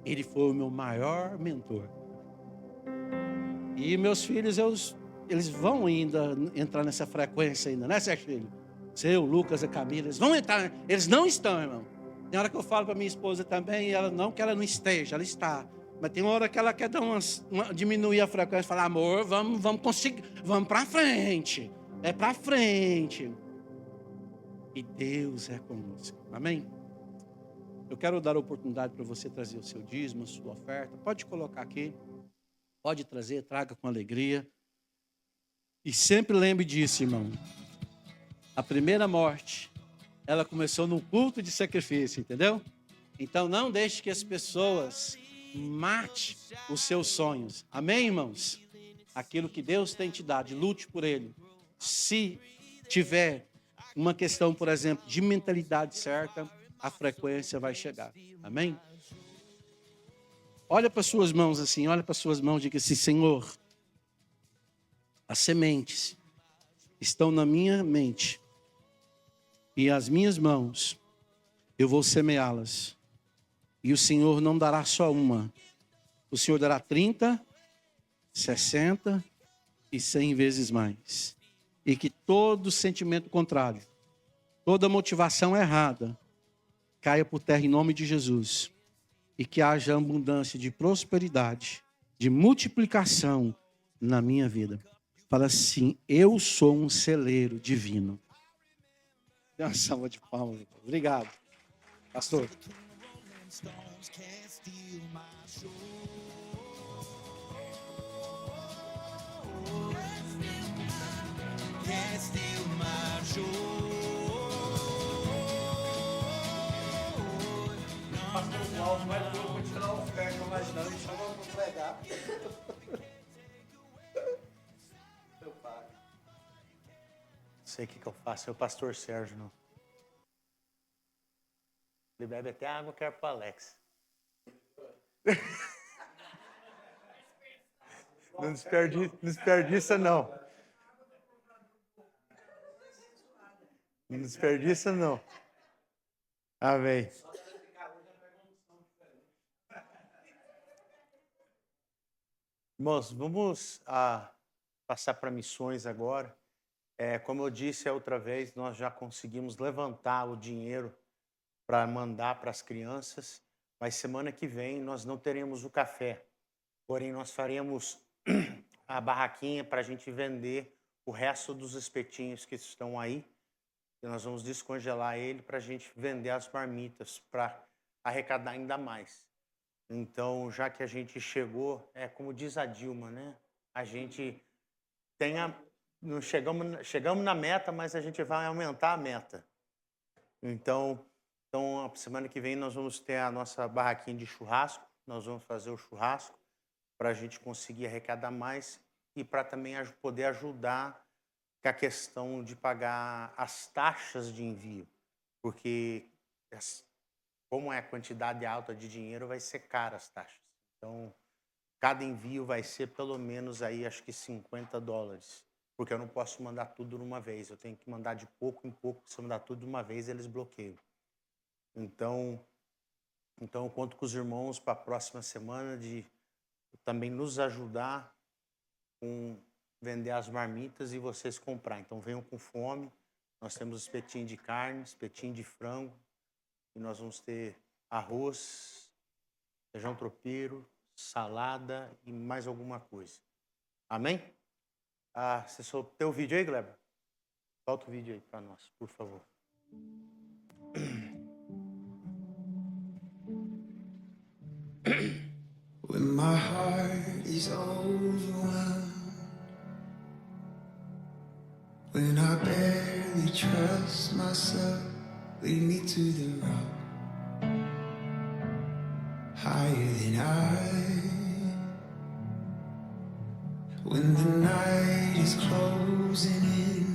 Ele foi o meu maior mentor. E meus filhos, eles vão ainda entrar nessa frequência ainda, né, Sérgio Filho? Seu, Lucas, a Camila, eles vão entrar. Eles não estão, irmão. Tem hora que eu falo para minha esposa também, e ela não que ela não esteja, ela está. Mas tem uma hora que ela quer dar diminuir a frequência, falar, amor, vamos conseguir, vamos para frente. É para frente. E Deus é conosco. Amém? Eu quero dar a oportunidade para você trazer o seu dízimo, a sua oferta. Pode colocar aqui. Pode trazer, traga com alegria. E sempre lembre disso, irmão. A primeira morte, ela começou num culto de sacrifício, entendeu? Então não deixe que as pessoas mate os seus sonhos. Amém, irmãos? Aquilo que Deus tem te dado, lute por ele. Se tiver uma questão, por exemplo, de mentalidade certa, a frequência vai chegar. Amém? Olha para suas mãos assim, olha para suas mãos e diga assim: Senhor, as sementes estão na minha mente e as minhas mãos, eu vou semeá-las. E o Senhor não dará só uma, o Senhor dará 30, 60 e 100 vezes mais. E que todo sentimento contrário, toda motivação errada, caia por terra em nome de Jesus. E que haja abundância de prosperidade, de multiplicação na minha vida. Fala assim: eu sou um celeiro divino. Dê uma salva de palmas. Obrigado, pastor. Pastor Paulo vai continuar a oferta, mas não, ele chamou para pregar. Meu pai. Não sei o que eu faço, é o pastor Sérgio, não. Ele bebe até água que era para o Alex. Não desperdiça, não. Não desperdiça, não. Amém. Irmãos, vamos passar para missões agora. Como eu disse a outra vez, nós já conseguimos levantar o dinheiro para mandar para as crianças, mas semana que vem nós não teremos o café. Porém, nós faremos a barraquinha para a gente vender o resto dos espetinhos que estão aí. E nós vamos descongelar ele para a gente vender as marmitas, para arrecadar ainda mais. Então, já que a gente chegou, como diz a Dilma, né? A gente não chegamos na meta, mas a gente vai aumentar a meta. Então, a semana que vem nós vamos ter a nossa barraquinha de churrasco. Nós vamos fazer o churrasco para a gente conseguir arrecadar mais e para também poder ajudar com a questão de pagar as taxas de envio. Porque, como é a quantidade alta de dinheiro, vai ser cara as taxas. Então, cada envio vai ser pelo menos aí, acho que $50. Porque eu não posso mandar tudo de uma vez. Eu tenho que mandar de pouco em pouco. Se eu mandar tudo de uma vez, eles bloqueiam. Então eu conto com os irmãos para a próxima semana de também nos ajudar com vender as marmitas e vocês comprar. Então venham com fome. Nós temos espetinho de carne, espetinho de frango. E nós vamos ter arroz, feijão tropeiro, salada e mais alguma coisa. Amém? Você tem o vídeo aí, Gleba? Solta o vídeo aí para nós, por favor. When my heart is overwhelmed, when I barely trust myself, lead me to the rock higher than I. When the night is closing in,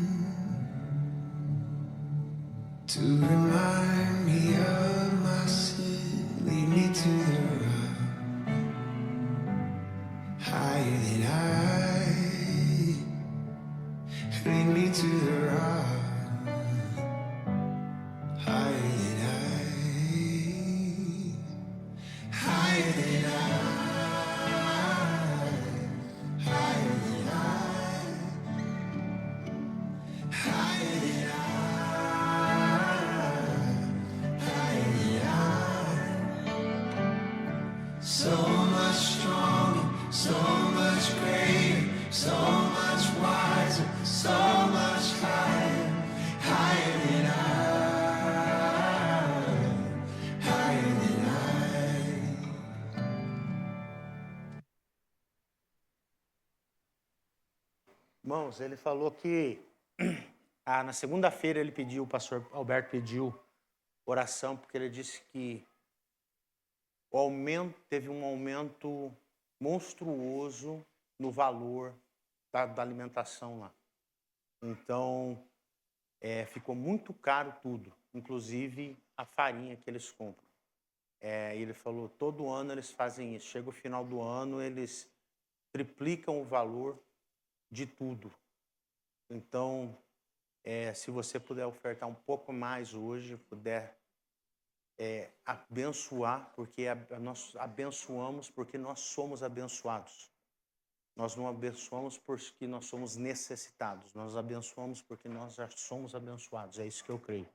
to remind me of my sin, lead me to the rock higher than I. Lead me to the rock higher than I. Higher than I. So much stronger, so much greater, so much wiser, so much higher, higher than I, higher than I. Irmãos, ele falou que na segunda-feira ele pediu, o pastor Alberto pediu oração, porque ele disse que teve um aumento monstruoso no valor da alimentação lá. Então, ficou muito caro tudo, inclusive a farinha que eles compram. Ele falou, todo ano eles fazem isso. Chega o final do ano, eles triplicam o valor de tudo. Então, se você puder ofertar um pouco mais hoje, puder abençoar, porque nós abençoamos porque nós somos abençoados. Nós não abençoamos porque nós somos necessitados. Nós abençoamos porque nós já somos abençoados. É isso que eu creio.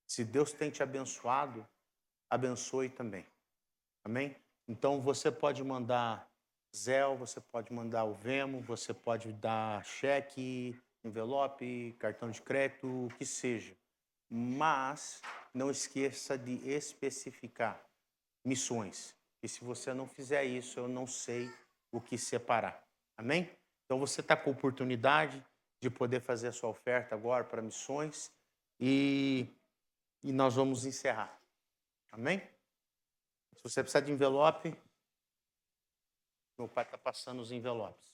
Se Deus tem te abençoado, abençoe também. Amém? Então, você pode mandar Zelle, você pode mandar o Venmo, você pode dar cheque, envelope, cartão de crédito, o que seja. Mas não esqueça de especificar missões. E se você não fizer isso, eu não sei o que separar. Amém? Então você está com a oportunidade de poder fazer a sua oferta agora para missões e nós vamos encerrar. Amém? Se você precisar de envelope, meu pai está passando os envelopes.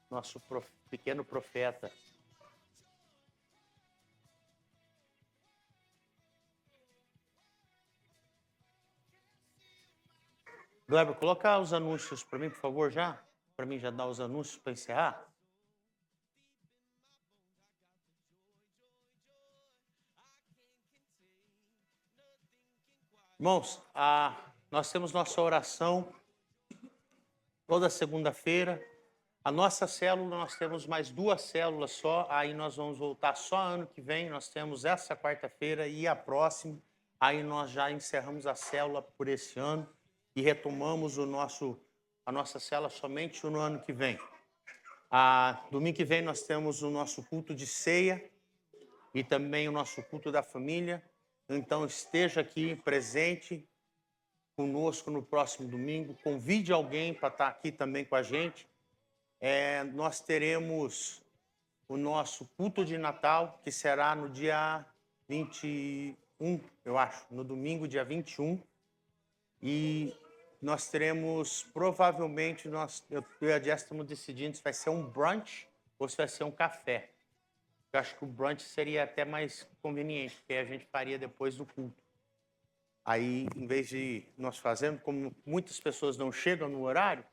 Nosso pequeno profeta. Gleber, coloca os anúncios para mim, por favor, já. Para mim já dar os anúncios para encerrar. Irmãos, nós temos nossa oração toda segunda-feira. A nossa célula, nós temos mais 2 células só, aí nós vamos voltar só ano que vem, nós temos essa quarta-feira e a próxima, aí nós já encerramos a célula por esse ano e retomamos a nossa célula somente no ano que vem. Domingo que vem nós temos o nosso culto de ceia e também o nosso culto da família, então esteja aqui presente conosco no próximo domingo, convide alguém para estar aqui também com a gente. Nós teremos o nosso culto de Natal, que será no dia 21, eu acho, no domingo, dia 21. E nós teremos, provavelmente, eu e a Jess estamos decidindo se vai ser um brunch ou se vai ser um café. Eu acho que o brunch seria até mais conveniente, porque a gente faria depois do culto. Aí, em vez de nós fazermos, como muitas pessoas não chegam no horário,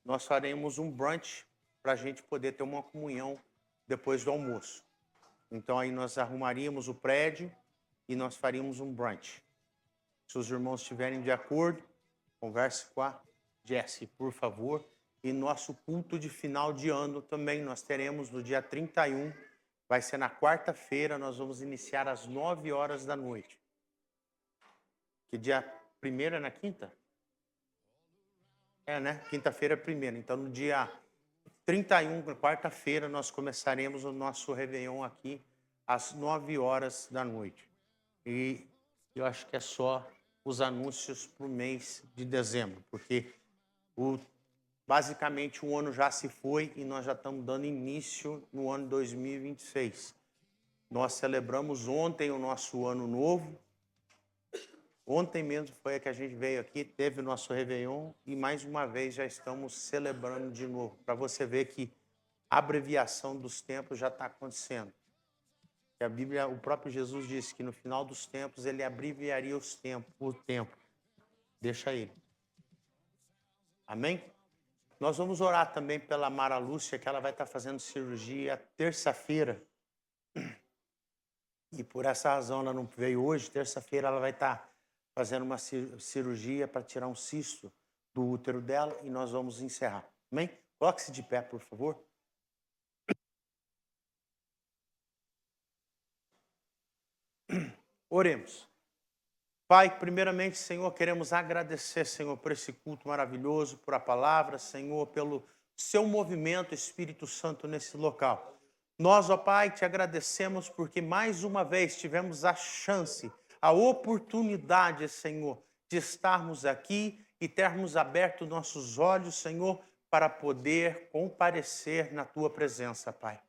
nós faremos um brunch para a gente poder ter uma comunhão depois do almoço. Então, aí nós arrumaríamos o prédio e nós faríamos um brunch. Se os irmãos estiverem de acordo, converse com a Jessie, por favor. E nosso culto de final de ano também nós teremos no dia 31. Vai ser na quarta-feira, nós vamos iniciar às 9 horas da noite. Que dia 1º é na quinta? Né? Quinta-feira é 1º. Então, no dia 31, quarta-feira, nós começaremos o nosso Réveillon aqui às 9 horas da noite. E eu acho que é só os anúncios para o mês de dezembro, porque basicamente o ano já se foi e nós já estamos dando início no ano 2026. Nós celebramos ontem o nosso ano novo. Ontem mesmo foi que a gente veio aqui, teve o nosso Réveillon e mais uma vez já estamos celebrando de novo, para você ver que a abreviação dos tempos já está acontecendo. E a Bíblia, o próprio Jesus disse que no final dos tempos ele abreviaria o tempo. Deixa ele. Amém? Nós vamos orar também pela Mara Lúcia, que ela vai estar fazendo cirurgia terça-feira. E por essa razão ela não veio hoje. Terça-feira ela vai estar fazendo uma cirurgia para tirar um cisto do útero dela e nós vamos encerrar. Amém? Coloque-se de pé, por favor. Oremos. Pai, primeiramente, Senhor, queremos agradecer, Senhor, por esse culto maravilhoso, por a palavra, Senhor, pelo seu movimento, Espírito Santo, nesse local. Nós, ó Pai, te agradecemos porque mais uma vez tivemos a chance, a oportunidade, Senhor, de estarmos aqui e termos aberto nossos olhos, Senhor, para poder comparecer na tua presença, Pai.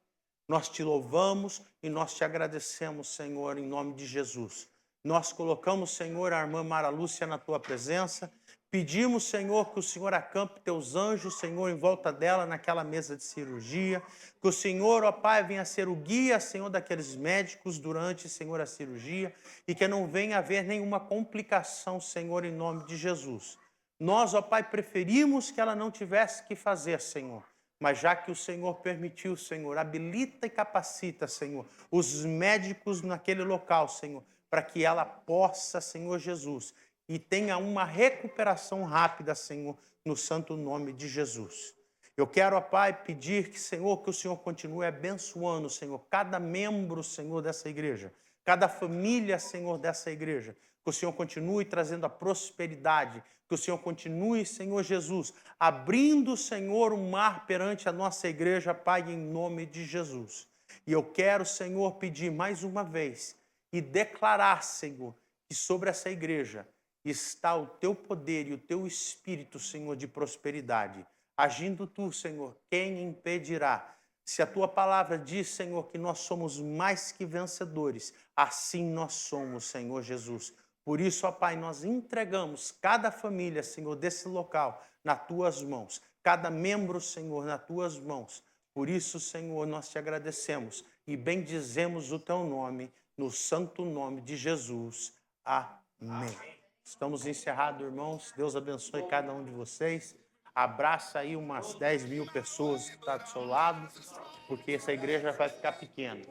Nós te louvamos e nós te agradecemos, Senhor, em nome de Jesus. Nós colocamos, Senhor, a irmã Mara Lúcia na tua presença. Pedimos, Senhor, que o Senhor acampe teus anjos, Senhor, em volta dela naquela mesa de cirurgia. Que o Senhor, ó Pai, venha ser o guia, Senhor, daqueles médicos durante, Senhor, a cirurgia. E que não venha haver nenhuma complicação, Senhor, em nome de Jesus. Nós, ó Pai, preferimos que ela não tivesse que fazer, Senhor. Mas já que o Senhor permitiu, Senhor, habilita e capacita, Senhor, os médicos naquele local, Senhor, para que ela possa, Senhor Jesus, e tenha uma recuperação rápida, Senhor, no santo nome de Jesus. Eu quero, ó Pai, pedir que, Senhor, que o Senhor continue abençoando, Senhor, cada membro, Senhor, dessa igreja, cada família, Senhor, dessa igreja. Que o Senhor continue trazendo a prosperidade, que o Senhor continue, Senhor Jesus, abrindo, Senhor, um mar perante a nossa igreja, Pai, em nome de Jesus. E eu quero, Senhor, pedir mais uma vez e declarar, Senhor, que sobre essa igreja está o teu poder e o teu espírito, Senhor, de prosperidade. Agindo tu, Senhor, quem impedirá? Se a tua palavra diz, Senhor, que nós somos mais que vencedores, assim nós somos, Senhor Jesus. Por isso, ó Pai, nós entregamos cada família, Senhor, desse local nas tuas mãos, cada membro, Senhor, nas tuas mãos. Por isso, Senhor, nós te agradecemos e bendizemos o teu nome, no santo nome de Jesus. Amém. Estamos encerrados, irmãos. Deus abençoe cada um de vocês. Abraça aí umas 10 mil pessoas que estão do seu lado, porque essa igreja vai ficar pequena.